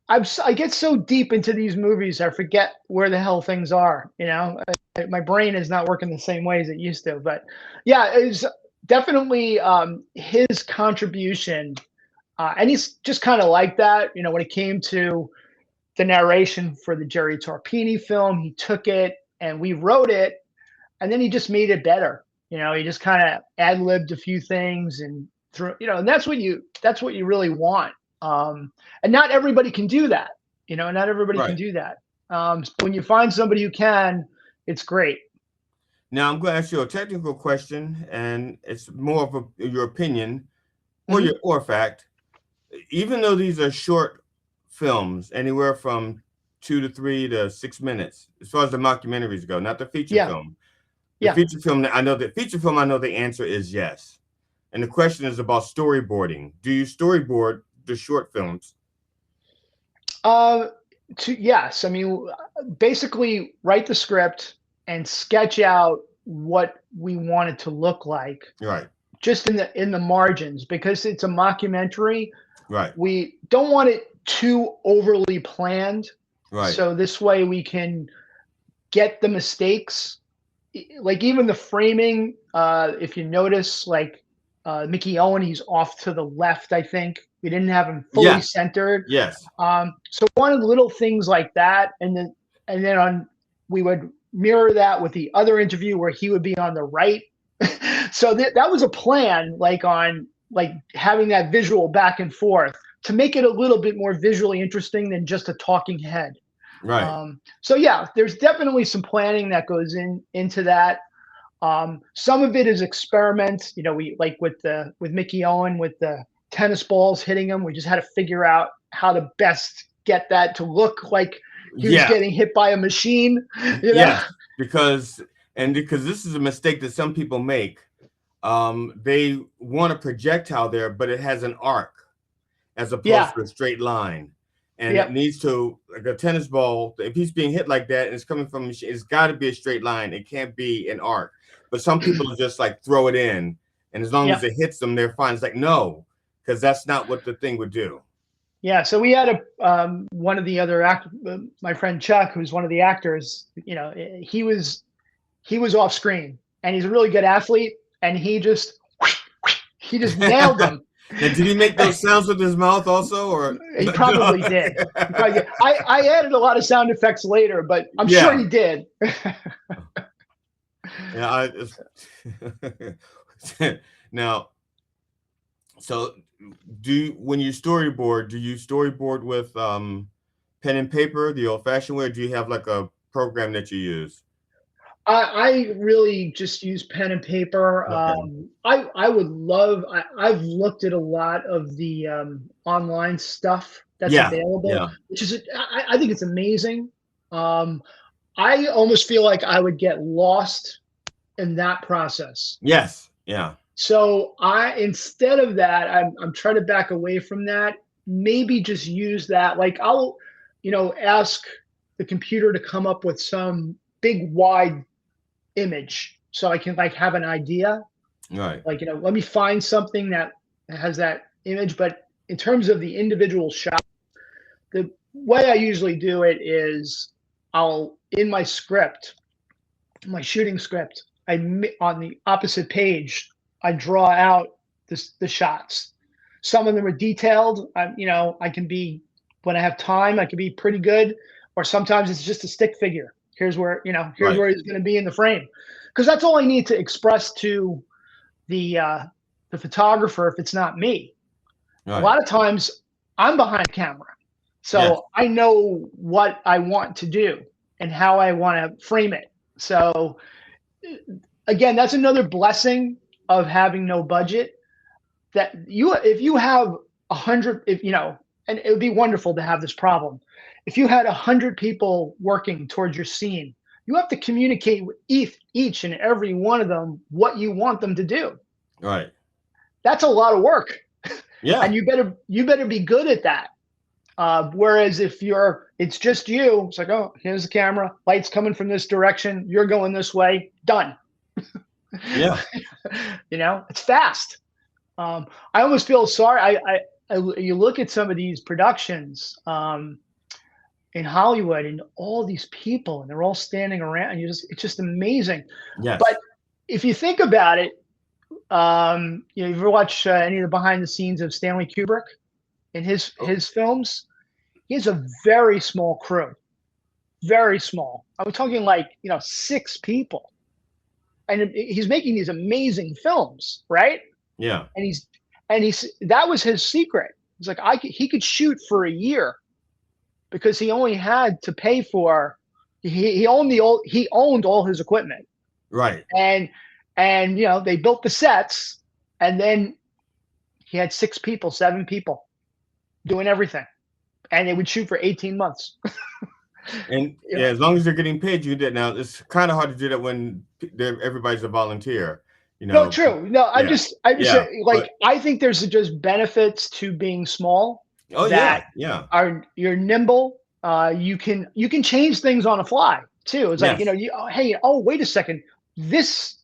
I get so deep into these movies, I forget where the hell things are. My brain is not working the same way as it used to. But yeah, it's definitely his contribution, and he's just kind of like that. When it came to the narration for the Jerry Tarpini film, he took it and we wrote it, and then he just made it better. He just kind of ad-libbed a few things and threw, and that's what you really want. And not everybody can do that. Not everybody can Right. do that. When you find somebody who can, it's great. Now I'm going to ask you a technical question, and it's more of your opinion or Mhm. or fact. Even though these are short films, anywhere from 2 to 3 to 6 minutes, as far as the mockumentaries go, not the feature Yeah, film. The yeah. feature film, I know the answer is yes. And the question is about storyboarding. Do you storyboard the short films? Uh, yes. I mean, basically, write the script and sketch out what we want it to look like, Right, just in the margins, because it's a mockumentary. right, We don't want it too overly planned. right. So this way we can get the mistakes, like even the framing. If you notice, like Mickey Owen, he's off to the left. I think we didn't have him fully Yes, centered. yes, So one of the little things like that, and then we would mirror that with the other interview where he would be on the right. So that was a plan, like having that visual back and forth to make it a little bit more visually interesting than just a talking head. right. So yeah, there's definitely some planning that goes into that. Some of it is experiment. We like with Mickey Owen with the tennis balls hitting him. We just had to figure out how to best get that to look like he was Yeah, getting hit by a machine. yes, because this is a mistake that some people make. They want a projectile there, but it has an arc as opposed Yeah. to a straight line. And it Yep. needs to, like a tennis ball, if he's being hit like that and it's coming from a machine, it's got to be a straight line. It can't be an arc. But some people just like throw it in, and as long as Yep. it hits them, they're fine. It's like, no, because that's not what the thing would do. Yeah. So we had one of the other my friend Chuck, who's one of the actors. He was off screen, and he's a really good athlete, and he just nailed them. Now, did he make those sounds with his mouth also, or He probably did. I added a lot of sound effects later, but I'm sure he did. Yeah, now, so when you storyboard, do you storyboard with pen and paper, the old-fashioned way, or do you have like a program that you use? I really just use pen and paper. Okay. I would love. I've looked at a lot of the online stuff that's Yeah, available, yeah, which is I think it's amazing. I almost feel like I would get lost in that process. yes, yeah, So instead of that, I'm trying to back away from that. Maybe just use that. Like I'll, ask the computer to come up with some big wide image so I can like have an idea. right, Like, let me find something that has that image. But in terms of the individual shot, the way I usually do it is in my script, my shooting script, on the opposite page, I draw out the shots. Some of them are detailed. I can be, when I have time, I can be pretty good. Or sometimes it's just a stick figure. Here's where right, he's going to be in the frame, because that's all I need to express to the photographer if it's not me. A right. lot of times I'm behind camera, so Yes, I know what I want to do and how I want to frame it. So again, that's another blessing of having no budget. that if you have 100, if you know, and it would be wonderful to have this problem. If you had 100 people working towards your scene, you have to communicate with each and every one of them what you want them to do. Right. That's a lot of work. Yeah. And you better be good at that. Whereas if it's just you, it's like, oh, here's the camera, lights coming from this direction, you're going this way, done. Yeah. You know, it's fast. I almost feel sorry. You look at some of these productions in Hollywood, and all these people, and they're all standing around, and it's just amazing. Yes. But if you think about it, you ever watch any of the behind the scenes of Stanley Kubrick in his films? He has a very small crew, very small. I'm talking like 6 people, and he's making these amazing films, right? Yeah. And that was his secret. He's like, he could shoot for a year because he only had to pay for, he owned all his equipment. Right. And they built the sets, and then he had 6 people, 7 people doing everything, and they would shoot for 18 months. And yeah, as long as they're getting paid, you do that. Now it's kind of hard to do that when everybody's a volunteer. No, true. No, I'm just Yeah, I think there's just benefits to being small. Oh that yeah. You're nimble. You can change things on the fly too. It's like, hey, wait a second, this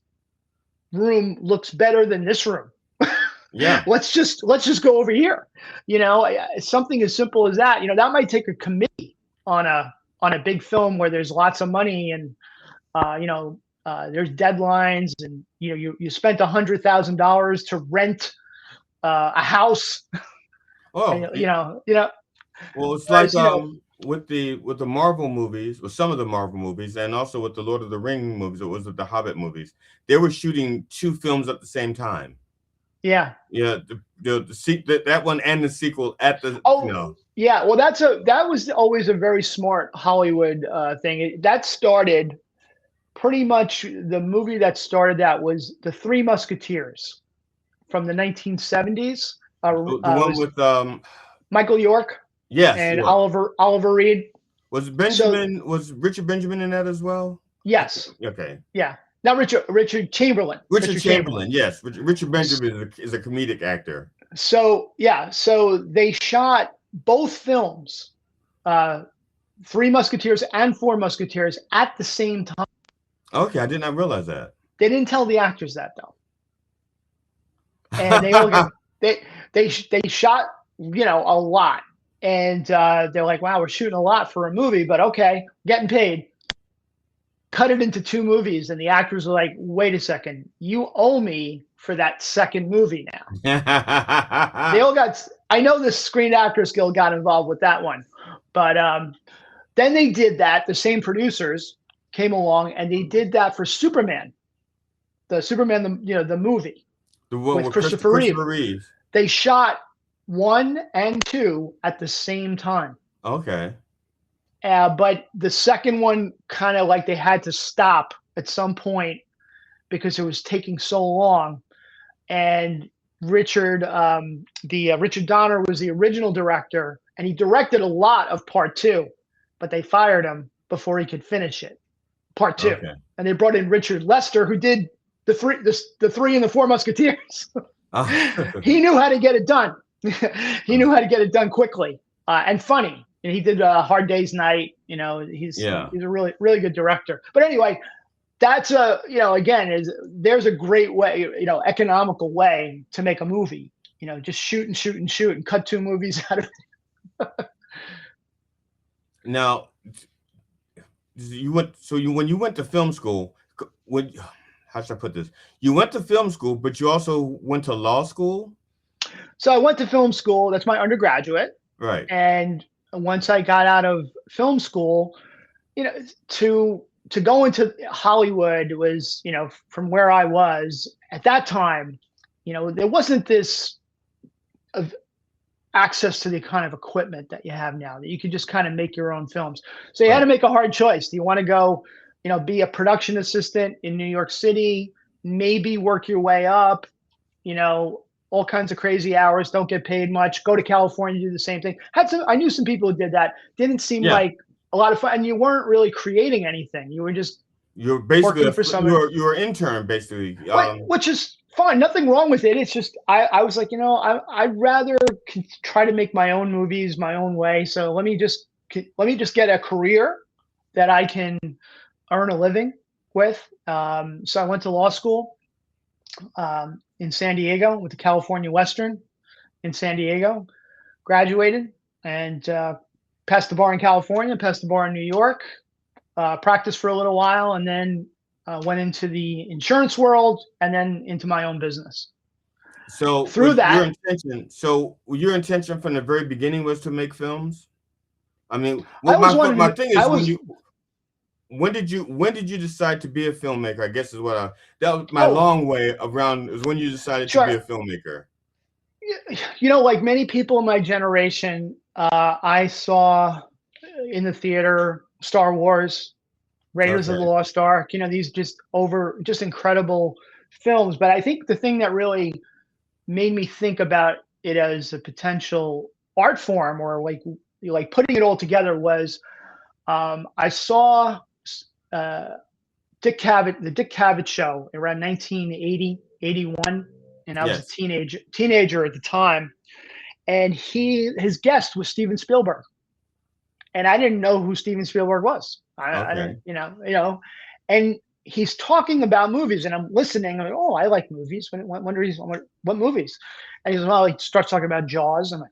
room looks better than this room. Yeah. let's just go over here. Something as simple as that. That might take a committee on a big film where there's lots of money, and there's deadlines, and you spent $100,000 to rent a house. Oh, and, well, it's like with the Marvel movies, with some of the Marvel movies, and also with the Lord of the Ring movies, it was with the Hobbit movies. They were shooting 2 films at the same time. Yeah. Yeah, that one and the sequel at the. Yeah. Well, that was always a very smart Hollywood thing. That started pretty much, the movie that started that was The Three Musketeers from the 1970s. The one with Michael York. Yes. And York. Oliver Reed. Was Richard Benjamin in that as well? Yes. Okay. Yeah. Not Richard Chamberlain. Richard Chamberlain, yes. Richard Benjamin is a comedic actor. So they shot both films, Three Musketeers and Four Musketeers, at the same time. Okay, I did not realize that. They didn't tell the actors that though, and they shot a lot, and they're like, wow, we're shooting a lot for a movie, but okay, getting paid. Cut it into 2 movies, and the actors were like, wait a second, you owe me for that second movie now. They all I know the Screen Actors Guild got involved with that one, but then they did that. The same producers came along, and they did that for Superman, the movie, the one with Christopher Reeve. They shot 1 and 2 at the same time. Okay. But the second one, kind of like, they had to stop at some point because it was taking so long. And Richard Donner was the original director, and he directed a lot of part 2, but they fired him before he could finish it. Part 2. Okay. And they brought in Richard Lester, who did the Three and the Four Musketeers. He knew how to get it done. He knew how to get it done quickly and funny. And he did Hard Day's Night. He's a really, really good director. But anyway, that's there's a great way, economical way to make a movie. Just shoot and cut 2 movies out of it. Now, when you went to film school, how should I put this? You went to film school, but you also went to law school? So I went to film school. That's my undergraduate. Right. And once I got out of film school, to go into Hollywood was, from where I was at that time, there wasn't this access to the kind of equipment that you have now, that you could just kind of make your own films. So you had to make a hard choice. Do you want to go, be a production assistant in New York City, maybe work your way up, all kinds of crazy hours, don't get paid much, go to California, do the same thing. I knew some people who did that. Didn't seem Yeah. like a lot of fun, and you weren't really creating anything. You were just You're basically working for someone. you're an intern basically. Which is fine, nothing wrong with it. It's just I was like, I'd rather try to make my own movies my own way. So let me just get a career that I can earn a living with. So I went to law school in San Diego with the California Western in San Diego, graduated, and passed the bar in California, passed the bar in New York, practiced for a little while, and then went into the insurance world, and then into my own business. So through that, your intention from the very beginning was to make films. I mean, my thing is, when did you decide to be a filmmaker? I guess is what that was my long way around, is when you decided to be a filmmaker. Like many people in my generation, I saw in the theater Star Wars, Raiders of the Lost Ark, these just incredible films. But I think the thing that really made me think about it as a potential art form, or like putting it all together, was I saw the Dick Cavett show around 1980, 81, and I was a teenager at the time, and his guest was Steven Spielberg, and I didn't know who Steven Spielberg was. I didn't, and he's talking about movies, and I'm listening. I'm like, oh, I like movies. What movies? And he's he starts talking about Jaws. I'm like,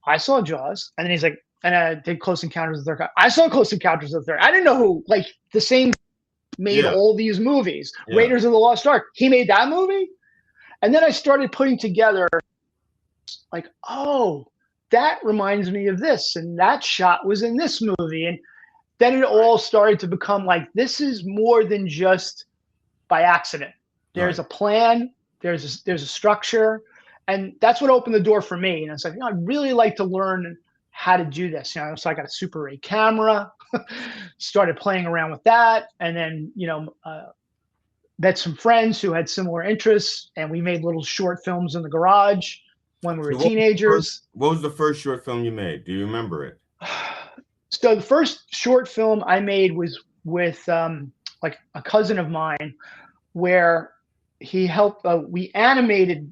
I saw Jaws, and then he's like, and I did Close Encounters of the Third Kind. I saw Close Encounters of the Third. I didn't know who the same made all these movies. Raiders of the Lost Ark. He made that movie, and then I started putting together, oh, that reminds me of this, and that shot was in this movie, and then it all started to become this is more than just by accident. There's a plan, there's a structure, and that's what opened the door for me. And it's like, I'd really like to learn how to do this. So I got a Super 8 camera, started playing around with that, and then met some friends who had similar interests, and we made little short films in the garage when we were teenagers. What was the first short film you made? Do you remember it? So the first short film I made was with a cousin of mine, where he helped. We animated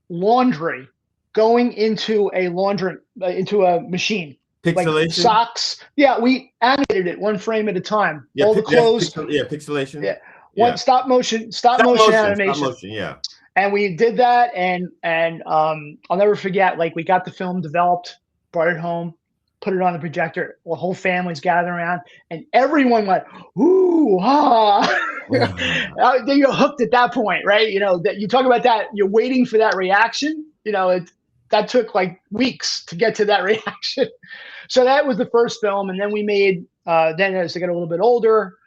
laundry going into a machine. Pixelation? Like socks. Yeah, we animated it one frame at a time. All the clothes. Pixelation. Yeah. One stop motion animation. Stop motion, yeah. And we did that, and I'll never forget. We got the film developed, brought it home, put it on the projector. The whole family's gathered around, and everyone went, "Ooh, ah!" Then you're hooked at that point, right? That you talk about that. You're waiting for that reaction. That took weeks to get to that reaction. So that was the first film, and then we made. Then as I got a little bit older,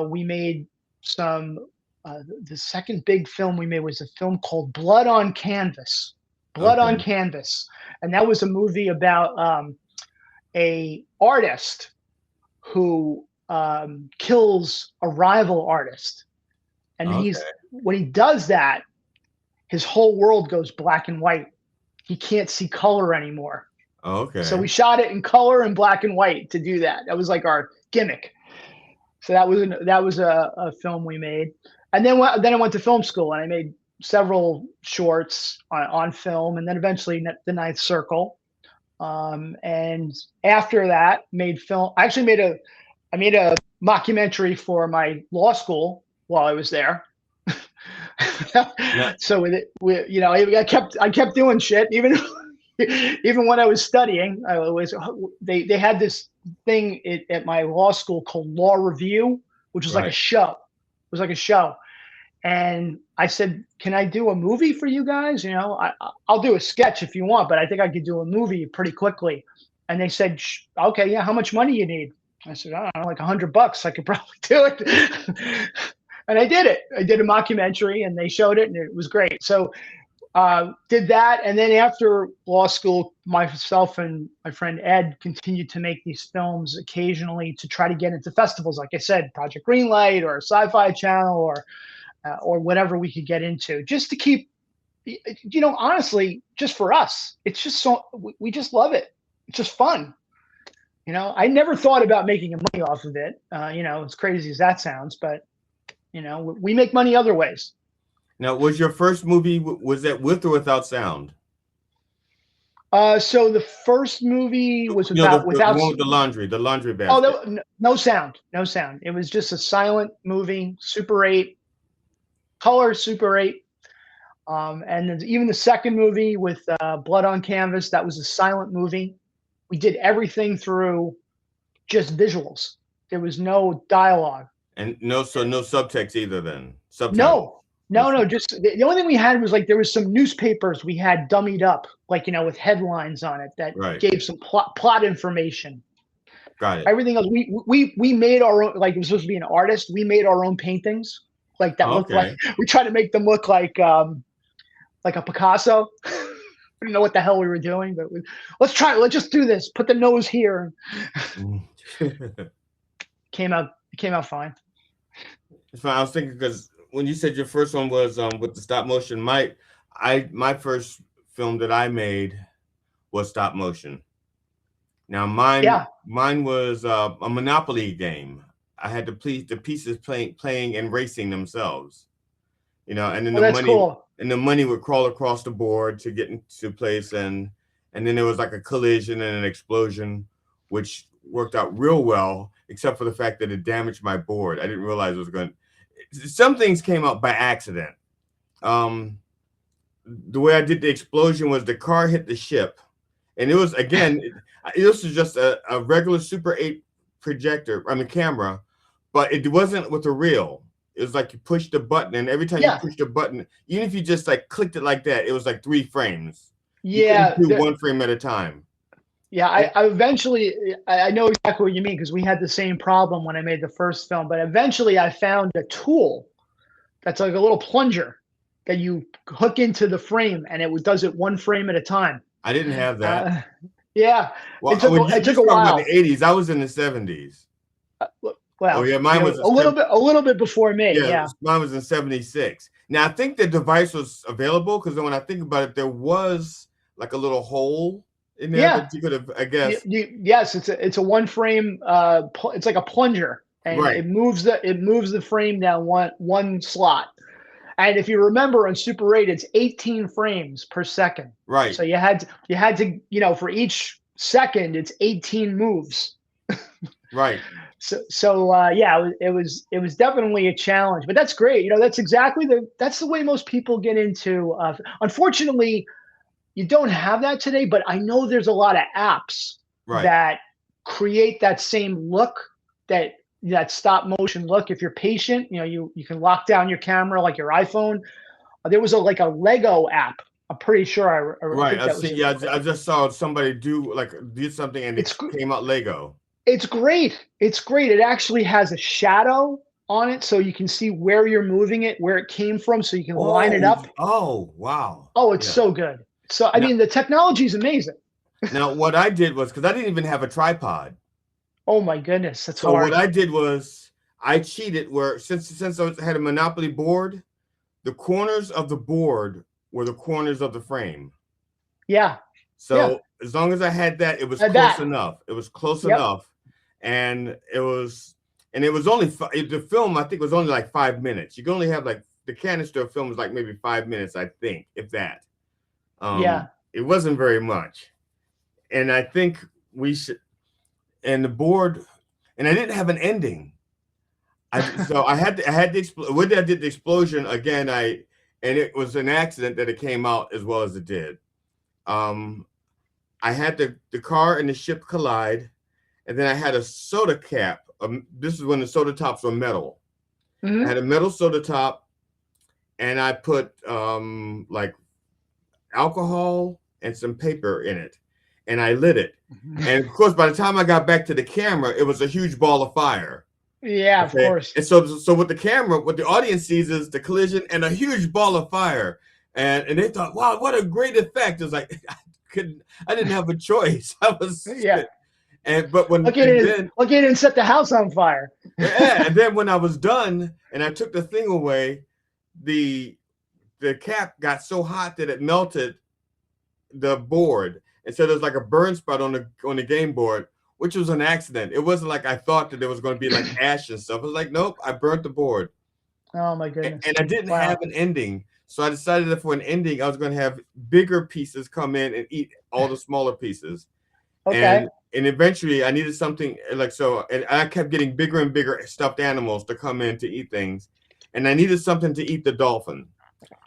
we made some. The second big film we made was a film called Blood on Canvas. On Canvas, and that was a movie about a artist who kills a rival artist, and when he does that, his whole world goes black and white. He can't see color anymore. So we shot it in color and black and white to do that. That was our gimmick. So that was a film we made, and then I went to film school, and I made several shorts on film, and then eventually The Ninth Circle. And after that, made film. I actually made a mockumentary for my law school while I was there. So with it, I kept doing shit even when I was studying. They had this thing at my law school called Law Review, which was like a show. It was like a show. And I said, can I do a movie for you guys? I'll do a sketch if you want, but I think I could do a movie pretty quickly. And they said, okay, yeah, how much money you need? I said, I don't know, like $100. I could probably do it. And I did it. I did a mockumentary, and they showed it, and it was great. So did that. And then after law school, myself and my friend Ed continued to make these films occasionally to try to get into festivals. Like I said, Project Greenlight or Sci-Fi Channel or whatever we could get into, just to keep honestly, just for us, it's just we just love it. It's just fun. I never thought about making money off of it. As crazy as that sounds, but we make money other ways. Now, was your first movie, was that with or without sound? So the first movie was The without one with the laundry Oh, basket. no sound, no sound. It was just a silent movie, Super 8, color Super 8. And then even the second movie with Blood on Canvas, that was a silent movie. We did everything through just visuals. There was no dialogue. And no subtext either then? No, just the only thing we had was there was some newspapers we had dummied up, with headlines on it that gave some plot information. Got it. Everything else, we made our own, it was supposed to be an artist. We made our own paintings, that looked like, we tried to make them look like a Picasso. We didn't know what the hell we were doing, but let's just do this. Put the nose here. Came out fine. It's fine. I was thinking because when you said your first one was with the stop motion, my first film that I made was stop motion. Now mine was a Monopoly game. I had the pieces playing and racing themselves, and then the money would crawl across the board to get into place, and then there was like a collision and an explosion, which worked out real well, except for the fact that it damaged my board. I didn't realize it was going. Some things came out by accident. The way I did the explosion was the car hit the ship, and it was this was just a regular Super 8 camera, but it wasn't with a reel. It was like you pushed the button, and every time you pushed the button, even if you just clicked it like that, it was 3 frames. Yeah, you couldn't do 1 frame at a time. Yeah, I eventually, I know exactly what you mean, because we had the same problem when I made the first film, but eventually I found a tool that's like a little plunger that you hook into the frame, and it does it 1 frame at a time. I didn't have that. Yeah, well, it took a while. About the 80s. I was in the 70s. Mine was a little bit before me. Yeah, mine was in 76. Now I think the device was available because when I think about it, there was a little hole in there that you could have, I guess. Yes, it's a 1 frame. It's like a plunger, and it moves the frame down one slot. And if you remember on Super 8, it's 18 frames per second. Right. So you had to for each second, it's 18 moves. Right. So it was definitely a challenge, but that's great. That's exactly that's the way most people get into. Unfortunately, you don't have that today, but I know there's a lot of apps that create that same look, that stop motion look. If you're patient, you can lock down your camera like your iPhone. There was a Lego app. I'm pretty sure I just saw somebody do something and it came out Lego. It's great. It's great. It actually has a shadow on it, so you can see where you're moving it, where it came from, so you can line it up. Oh, wow. Oh, it's so good. So, I mean, the technology is amazing. Now, what I did was, because I didn't even have a tripod. Oh my goodness, that's hard. So what I did was, I cheated where, since I had a Monopoly board, the corners of the board were the corners of the frame. Yeah. So as long as I had that, it was close enough. It was close enough. And it was only, the film, I think, was only 5 minutes. You can only have the canister of film was maybe 5 minutes, I think, if that. It wasn't very much. And I think and the board, and I didn't have an ending. So I had when I did the explosion again, and it was an accident that it came out as well as it did. I had the car and the ship collide, and then I had a soda cap. This is when the soda tops were metal. Mm-hmm. I had a metal soda top, and I put alcohol and some paper in it, and I lit it. Mm-hmm. And of course, by the time I got back to the camera, it was a huge ball of fire. Yeah, okay? Of course. And so with the camera, what the audience sees is the collision and a huge ball of fire. And they thought, wow, what a great effect. It was I didn't have a choice. I was but when and set the house on fire. And then when I was done and I took the thing away, the the cap got so hot that it melted the board, and so there's like a burn spot on the game board, which was an accident. It wasn't like I thought that there was going to be like ash and stuff. It was like, nope, I burnt the board. Oh my goodness. And I didn't Wow. have an ending, so I decided that for an ending, I was going to have bigger pieces come in and eat all the smaller pieces. Okay. And eventually, I needed something like so, and I kept getting bigger and bigger stuffed animals to come in to eat things, and I needed something to eat the dolphin,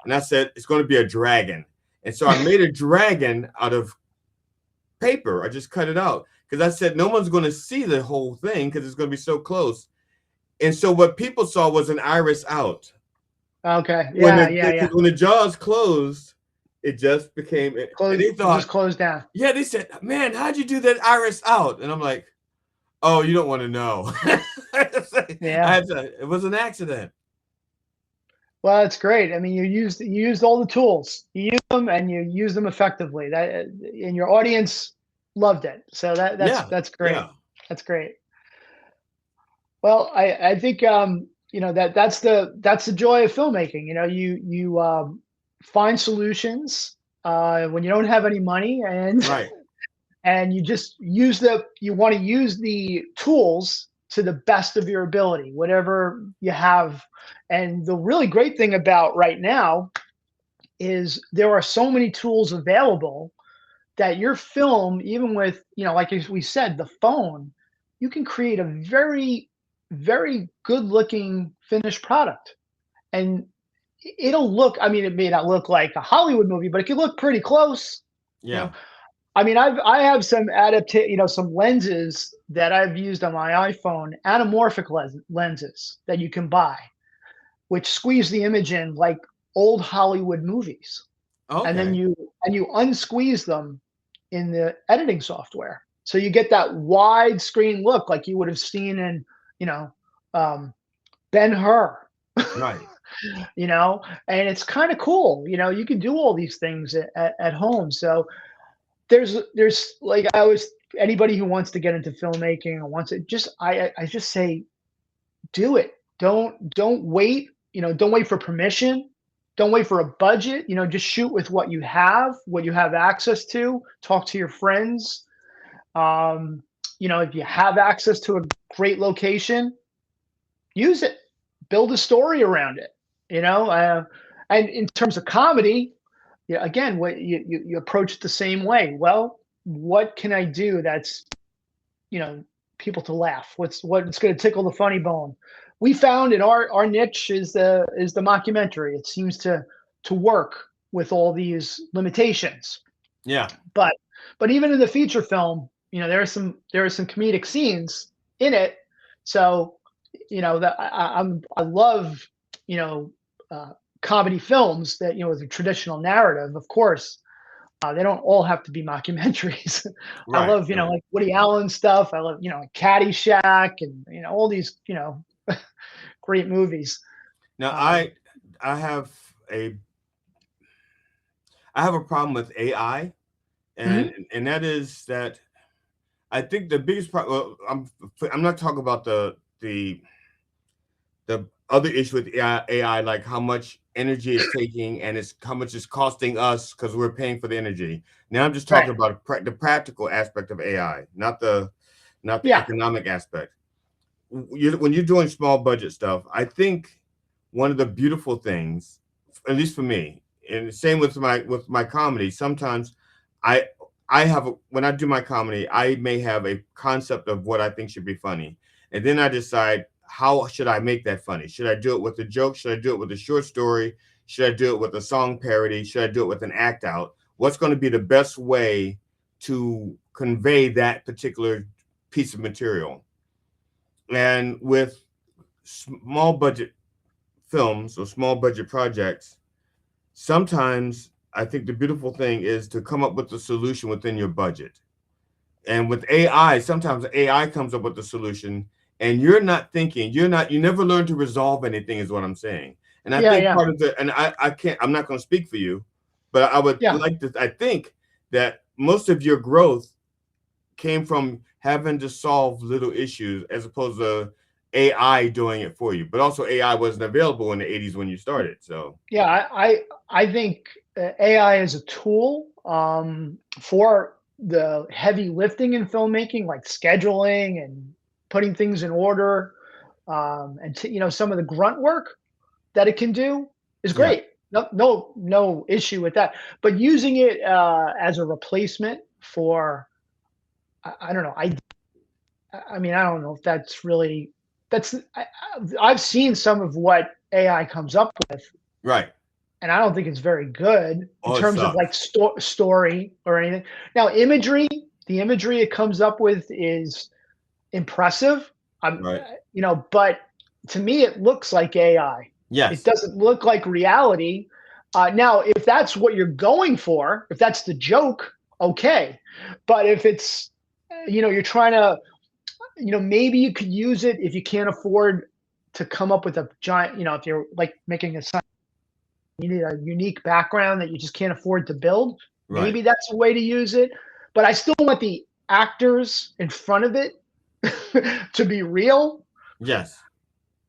and I said it's going to be a dragon. And so I made a dragon out of paper. I just cut it out because I said no one's going to see the whole thing because it's going to be so close. And so what people saw was an iris out. Okay. Yeah. When the jaws closed, it just became Closed, and they thought, just closed down. Yeah, they said, "Man, how'd you do that iris out?" And I'm like, "Oh, you don't want to know." Yeah. It was an accident. Well, it's great. I mean, you used all the tools. You used them and you used them effectively. That and your audience loved it. So that's great. Yeah. That's great. Well, I think that's the joy of filmmaking. You find solutions when you don't have any money, and Right. and you want to use the tools to the best of your ability, whatever you have. And the really great thing about right now is there are so many tools available that your film, even with, like we said, the phone, you can create a very, very good looking finished product. And it'll look, I mean, it may not look like a Hollywood movie, but it can look pretty close. Yeah. I mean, I have some some lenses that I've used on my iPhone, anamorphic lenses that you can buy, which squeeze the image in like old Hollywood movies. Okay. And then you unsqueeze them in the editing software. So you get that wide screen look like you would have seen in, Ben-Hur. Right. And it's kind of cool. You can do all these things at home. So there's like anybody who wants to get into filmmaking or wants it, I just say, do it. Don't wait. Don't wait for permission. Don't wait for a budget. Just shoot with what you have access to. Talk to your friends. If you have access to a great location, use it. Build a story around it. And in terms of comedy, again, what you approach it the same way. Well, what can I do that's, people to laugh? What's going to tickle the funny bone? We found in our niche is the mockumentary. It seems to work with all these limitations. Yeah. But even in the feature film, there are some comedic scenes in it. So, that I love, comedy films that, with a traditional narrative, of course. They don't all have to be mockumentaries. Right, I love, like Woody Allen stuff. I love, Caddyshack and, all these, great movies. Now I have a problem with AI, and that is that I think the biggest problem. Well, I'm not talking about the other issue with AI, like how much energy it's taking and how much it's costing us because we're paying for the energy. Now I'm just talking about the practical aspect of AI, not the economic aspect. When you're doing small budget stuff, I think one of the beautiful things, at least for me, and the same with my comedy, sometimes when I do my comedy, I may have a concept of what I think should be funny. And then I decide, how should I make that funny? Should I do it with a joke? Should I do it with a short story? Should I do it with a song parody? Should I do it with an act out? What's going to be the best way to convey that particular piece of material? And with small budget films or small budget projects, sometimes I think the beautiful thing is to come up with the solution within your budget. And with AI, sometimes AI comes up with the solution and you're not thinking, you never learn to resolve anything is what I'm saying. And I think part of and I'm not going to speak for you, but I would like to, I think that most of your growth came from having to solve little issues as opposed to AI doing it for you. But also AI wasn't available in the 80s when you started. So Yeah, I think AI is a tool for the heavy lifting in filmmaking, like scheduling and putting things in order, and some of the grunt work that it can do is yeah, great. No issue with that. But using it as a replacement for, I don't know. I mean, I don't know if that's really that's. I've seen some of what AI comes up with, right. and I don't think it's very good in Oh, it terms of like sucks. story or anything. Now, the imagery it comes up with is impressive. Right. But to me, it looks like AI. It Yes. doesn't look like reality. Now, if that's what you're going for, if that's the joke, okay. But if it's, you're trying to, maybe you could use it if you can't afford to come up with a giant, if you're like making a sign, you need a unique background that you just can't afford to build. Right. Maybe that's a way to use it. But I still want the actors in front of it to be real. Yes.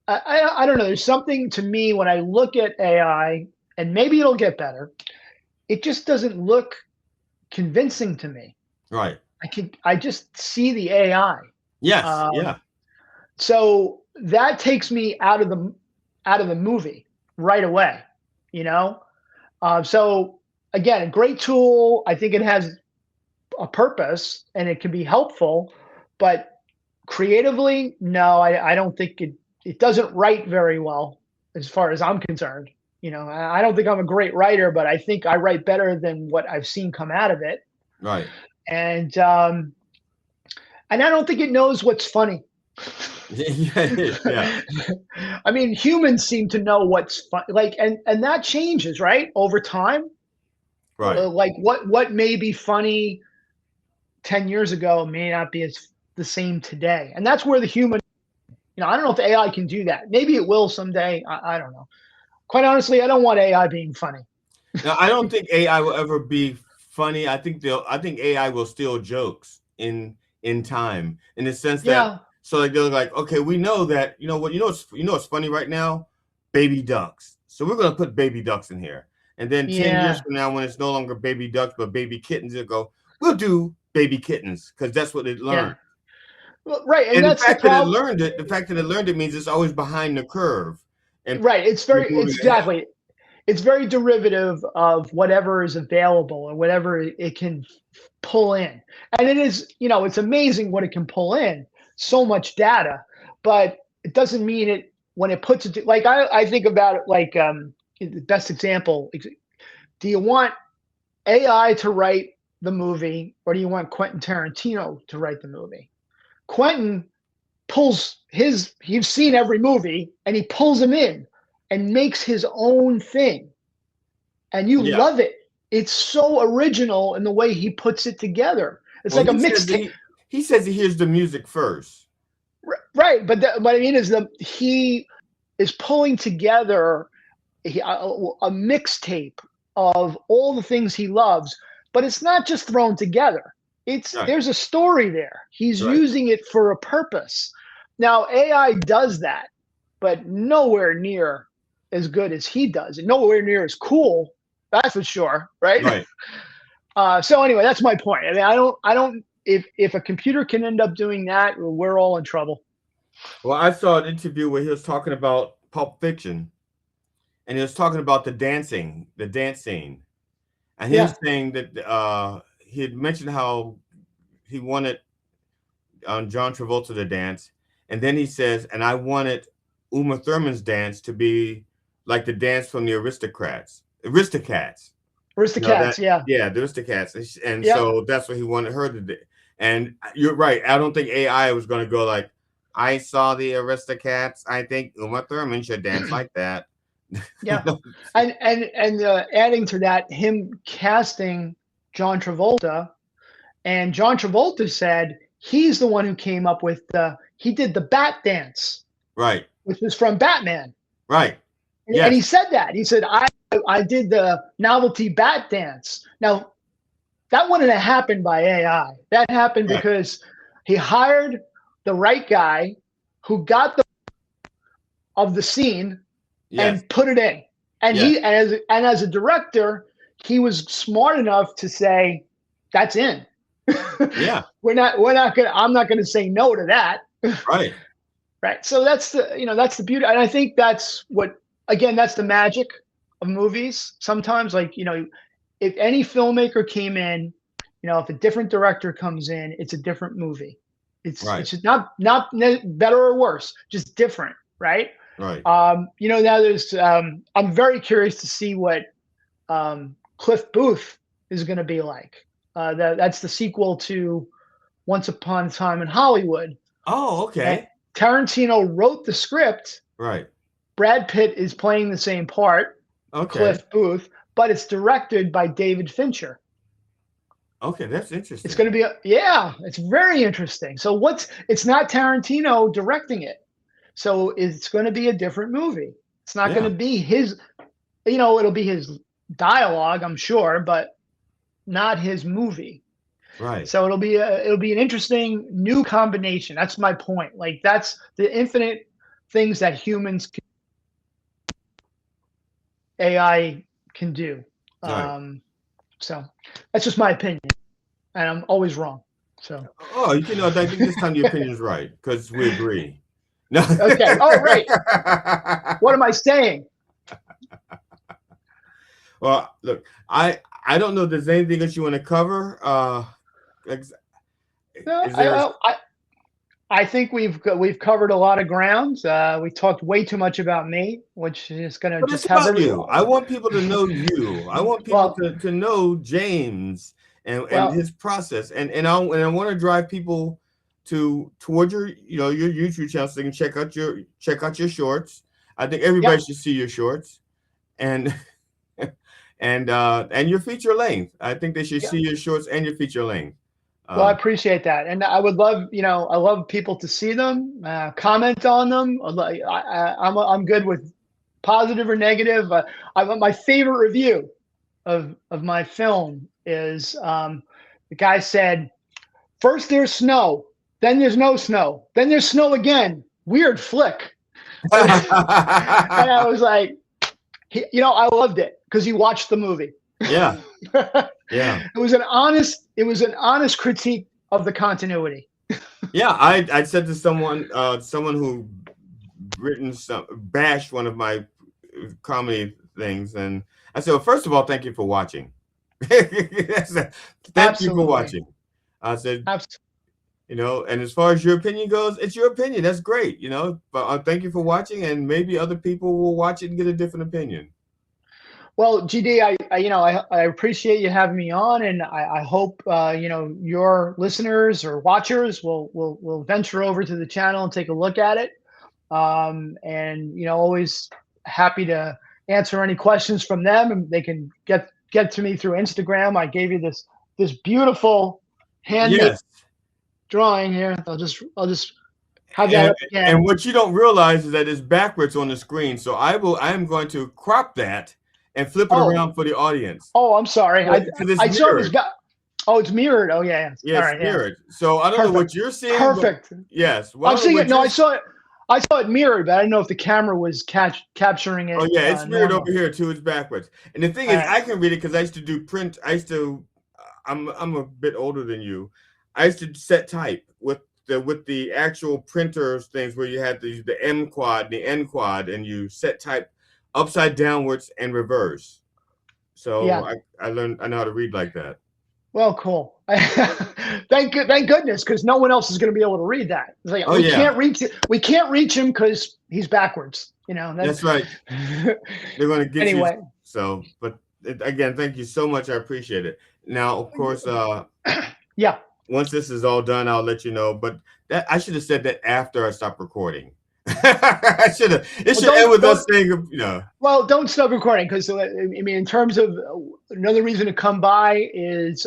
I don't know. There's something to me when I look at AI, and maybe it'll get better. It just doesn't look convincing to me. Right. I just see the AI. Yes. Um, Yeah. so that takes me out of the movie right away. You know. So again, a great tool. I think it has a purpose and it can be helpful, but creatively, no, I don't think it doesn't write very well as far as I'm concerned. I don't think I'm a great writer, but I think I write better than what I've seen come out of it. Right. And I don't think it knows what's funny. Yeah. I mean, humans seem to know what's fun, like, and that changes, right, over time. Right. Like what may be funny 10 years ago may not be as the same today, and that's where the human. I don't know if AI can do that. Maybe it will someday. I don't know. Quite honestly, I don't want AI being funny. Now, I don't think AI will ever be funny. I think AI will steal jokes in time, in the sense that, Yeah, so like they're like, okay, we know that, what's funny right now, baby ducks. So we're gonna put baby ducks in here, and then 10 years yeah, from now, when it's no longer baby ducks but baby kittens, they'll go, we'll do baby kittens because that's what it yeah. learned. Well, right, and And that's the problem. the fact that it learned it means it's always behind the curve, and Right, moving ahead. it's very derivative of whatever is available or whatever it can pull in. And it is, it's amazing what it can pull in, so much data, but it doesn't mean it when it puts it like I think about it like the best example. Do you want AI to write the movie or do you want Quentin Tarantino to write the movie? Quentin you've seen every movie and he pulls them in and makes his own thing. And you Yeah. love it. It's so original in the way he puts it together. It's Well, like a mixtape. he says he hears the music first. Right. But what I mean is he is pulling together a mixtape of all the things he loves, but it's not just thrown together. Right. There's a story there. He's Right. using it for a purpose. Now AI does that, but nowhere near as good as he does, and nowhere near as cool. That's for sure, right? Right. So anyway, that's my point. I mean, I don't. If a computer can end up doing that, we're all in trouble. Well, I saw an interview where he was talking about Pulp Fiction, and he was talking about the dance scene, and he Yeah, was saying that he had mentioned how he wanted John Travolta to dance, and then he says, and I wanted Uma Thurman's dance to be like the dance from the Aristocats. Aristocats. That, Yeah, yeah, the Aristocats, and yeah. so that's what he wanted her to do. And you're right. I don't think AI was going to go like, I saw the Aristocats. I think Uma Thurman should dance like that. Yeah, and adding to that, him casting John Travolta, and John Travolta said he's the one who came up with he did the bat dance, Right. which was from Batman, Right. and he Yes. said that he said I did the novelty bat dance. Now that wouldn't have happened by AI. That happened Right. because he hired the right guy who got the of the scene Yes. and put it in. And Yes. as a director, he was smart enough to say, "That's in." Yeah. I'm not gonna say no to that. Right. Right. So that's the beauty. And I think that's that's the magic of movies. Sometimes, like, if any filmmaker came in, if a different director comes in, it's a different movie. Right. It's just not better or worse, just different, right? Right. Now I'm very curious to see what Cliff Booth is going to be like. That's the sequel to Once Upon a Time in Hollywood. Oh, And okay. Tarantino wrote the script. Right. Brad Pitt is playing the same part, Okay. Cliff Booth, but it's directed by David Fincher. Okay, that's interesting. It's going to be it's very interesting. So it's not Tarantino directing it. So it's going to be a different movie. It's not going to be his, it'll be his dialogue, I'm sure, but not his movie. Right. So it'll be an interesting new combination. That's my point. Like, that's the infinite things that AI can do. Right. So that's just my opinion, and I'm always wrong. So. Oh, I think this time the opinion's right because we agree. No. Okay. Oh, right. What am I saying? Well, look, I don't know if there's anything else you want to cover. I think we've covered a lot of grounds. We talked way too much about me, which is going to just have about you. I want people to know you. I want people to know James and his process, and I want to drive people toward your your YouTube channel so they can check out your shorts. I think everybody should see your shorts, and your feature length. I think they should see your shorts and your feature length. Well, I appreciate that, and I would love, I love people to see them, comment on them. I'm good with positive or negative. My favorite review of my film is the guy said, "First there's snow, then there's no snow, then there's snow again. Weird flick." And I was like, I loved it because he watched the movie. Yeah. Yeah. It was an honest critique of the continuity. Yeah, I said to someone who bashed one of my comedy things, and I said, well, first of all, thank you for watching. Thank you for watching. I said, and as far as your opinion goes, it's your opinion. That's great, but thank you for watching, and maybe other people will watch it and get a different opinion. Well, GD, I appreciate you having me on, and I hope your listeners or watchers will venture over to the channel and take a look at it. And always happy to answer any questions from them, and they can get to me through Instagram. I gave you this beautiful handmade drawing here. I'll just have that up again. And what you don't realize is that it's backwards on the screen, so I am going to crop that and flip it around for the audience. Oh, I'm sorry. I saw it was it's mirrored. Oh, yeah. Yeah, it's mirrored. So I don't know what you're seeing. Perfect. Yes. Well, I'm seeing it. No, I saw it mirrored, but I didn't know if the camera was capturing it. Oh, yeah, it's mirrored over here too. It's backwards. And the thing is, I can read it because I used to do print. I'm a bit older than you. I used to set type with the actual printers things where you had the M quad, the N quad, and you set type upside downwards and reverse. So I know how to read like that. Well, cool. Thank goodness, because no one else is going to be able to read that. It's like, we can't reach him because he's backwards. That's right. They're going to get anyway. You. So, but again, thank you so much. I appreciate it. Now, of course, once this is all done, I'll let you know. But I should have said that after I stopped recording. I should have. It should end with us saying, Well, don't stop recording because in terms of another reason to come by is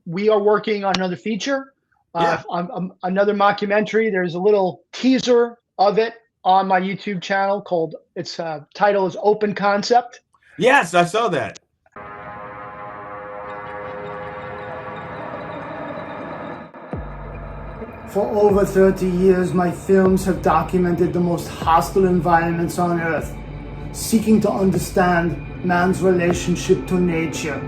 we are working on another feature, on another mockumentary. There's a little teaser of it on my YouTube channel called. Its title is Open Concept. Yes, I saw that. For over 30 years, my films have documented the most hostile environments on Earth, seeking to understand man's relationship to nature.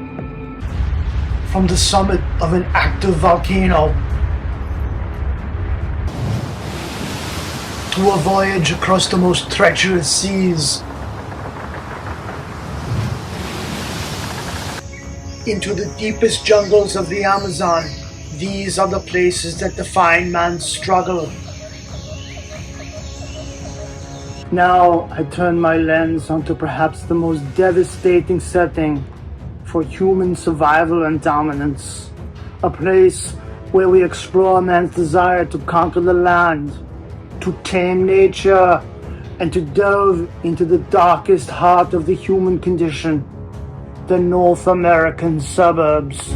From the summit of an active volcano to a voyage across the most treacherous seas, into the deepest jungles of the Amazon, these are the places that define man's struggle. Now I turn my lens onto perhaps the most devastating setting for human survival and dominance. A place where we explore man's desire to conquer the land, to tame nature, and to delve into the darkest heart of the human condition, the North American suburbs.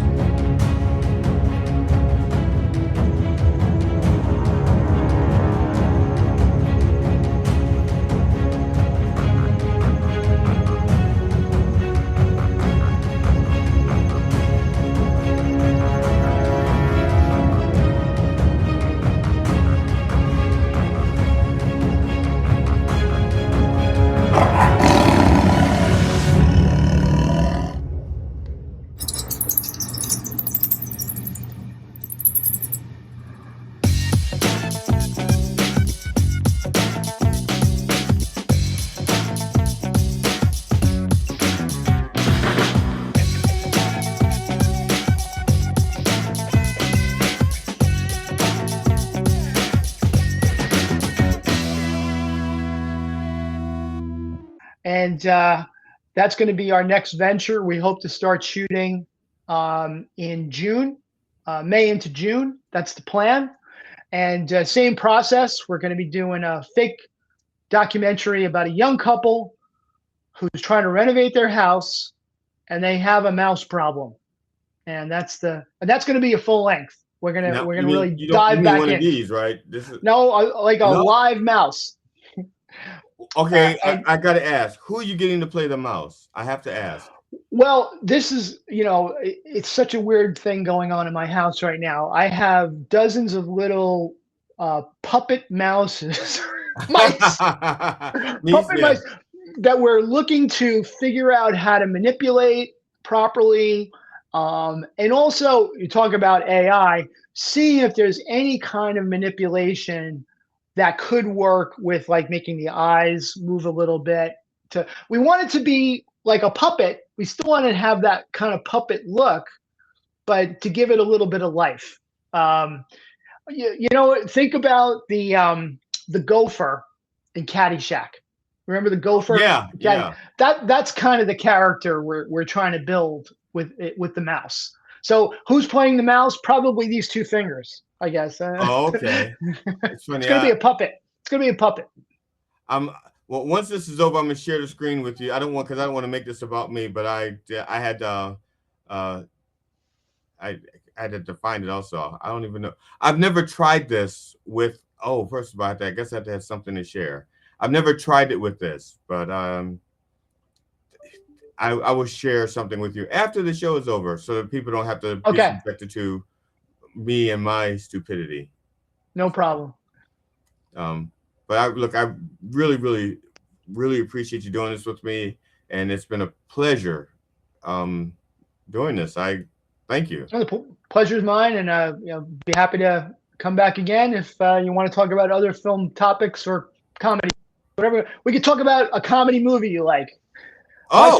And that's going to be our next venture. We hope to start shooting in June, May into June. That's the plan. And same process. We're going to be doing a fake documentary about a young couple who's trying to renovate their house, and they have a mouse problem. And that's going to be a full length. We're gonna really dive back one in. Of these, right? This is like a live mouse. Okay, I gotta ask, who are you getting to play the mouse? I have to ask. Well, this is, it's such a weird thing going on in my house right now. I have dozens of little puppet mouses, mice, puppet mice that we're looking to figure out how to manipulate properly. And also, you talk about AI, see if there's any kind of manipulation that could work with, like, making the eyes move a little bit. We want it to be like a puppet. We still want to have that kind of puppet look, but to give it a little bit of life. Think about the gopher in Caddyshack. Remember the gopher? Yeah. That's kind of the character we're trying to build with the mouse. So who's playing the mouse? Probably these two fingers, I guess. Oh, okay. It's funny. It's gonna be a puppet. It's gonna be a puppet. Well, once this is over, I'm gonna share the screen with you. I don't want to make this about me, but I had to find it also. I don't even know. I've never tried this with. Oh, first of all, I guess I have to have something to share. I've never tried it with this, but I will share something with you after the show is over, so that people don't have to be subjected to me and my stupidity. No problem. But I really, really, really appreciate you doing this with me, and it's been a pleasure doing this. I thank you. The pleasure's mine, and be happy to come back again if you want to talk about other film topics or comedy, whatever. We could talk about a comedy movie you like. Oh.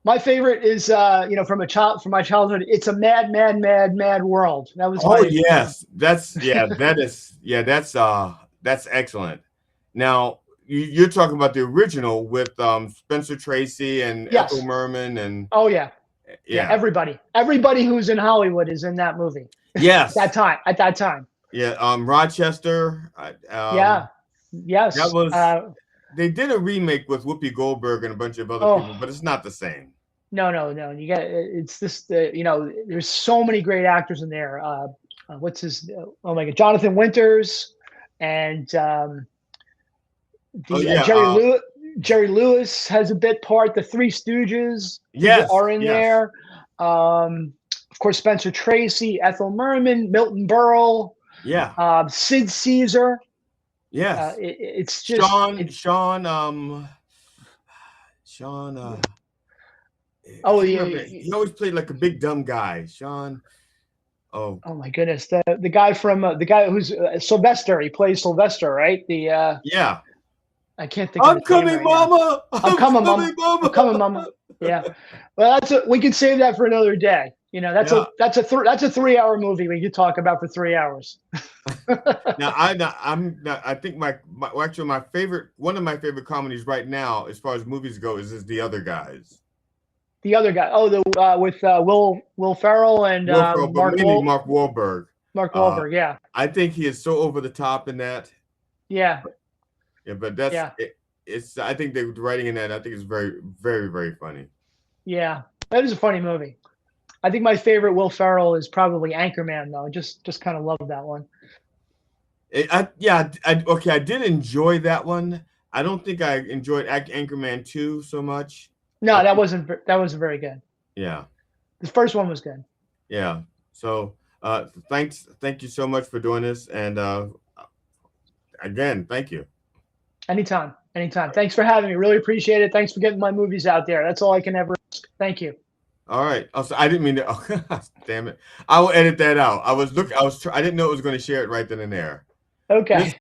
My favorite is from my childhood. It's a mad, mad, mad, mad world. That was. Oh yes, that's excellent. Now you're talking about the original with Spencer Tracy and Ethel Merman and. Oh yeah. Everybody who's in Hollywood is in that movie. Yes. At that time. Yeah. Rochester. Yes. That was. They did a remake with Whoopi Goldberg and a bunch of other people, but it's not the same. No. You got it's this. There's so many great actors in there. What's his? Oh my God, Jonathan Winters, and Jerry Lewis has a bit part. The Three Stooges are in there. Of course, Spencer Tracy, Ethel Merman, Milton Berle. Yeah. Sid Caesar. Yes. It's just Sean. Oh, I can't yeah, remember. He always played like a big dumb guy. Sean. Oh. Oh my goodness, the guy from the guy who's Sylvester. He plays Sylvester, right? Yeah. I can't think of I'm his name coming, right now. Mama. I'm coming, Mama. I'm coming, Mama. Yeah. Well, we can save that for another day. You know, that's Yeah. a 3-hour movie we could talk about for 3 hours. Now I think actually one of my favorite comedies right now, as far as movies go, is The Other Guys. The other guy. Oh, with Will Ferrell and Will Ferrell, but mainly Mark Wahlberg. Mark Wahlberg, yeah. I think he is so over the top in that. Yeah. Yeah, but that's Yeah. It's. I think the writing in that, I think, is very, very, very funny. Yeah, that is a funny movie. I think my favorite Will Ferrell is probably Anchorman, though. Just kind of love that one. I did enjoy that one. I don't think I enjoyed Anchorman 2 so much. No, that wasn't very good. Yeah. The first one was good. Yeah. So thank you so much for doing this, and again, thank you. Anytime. Thanks for having me. Really appreciate it. Thanks for getting my movies out there. That's all I can ever ask. Thank you. All right. Also, I didn't mean to. Oh, damn it! I will edit that out. I didn't know it was going to share it right then and there. Okay.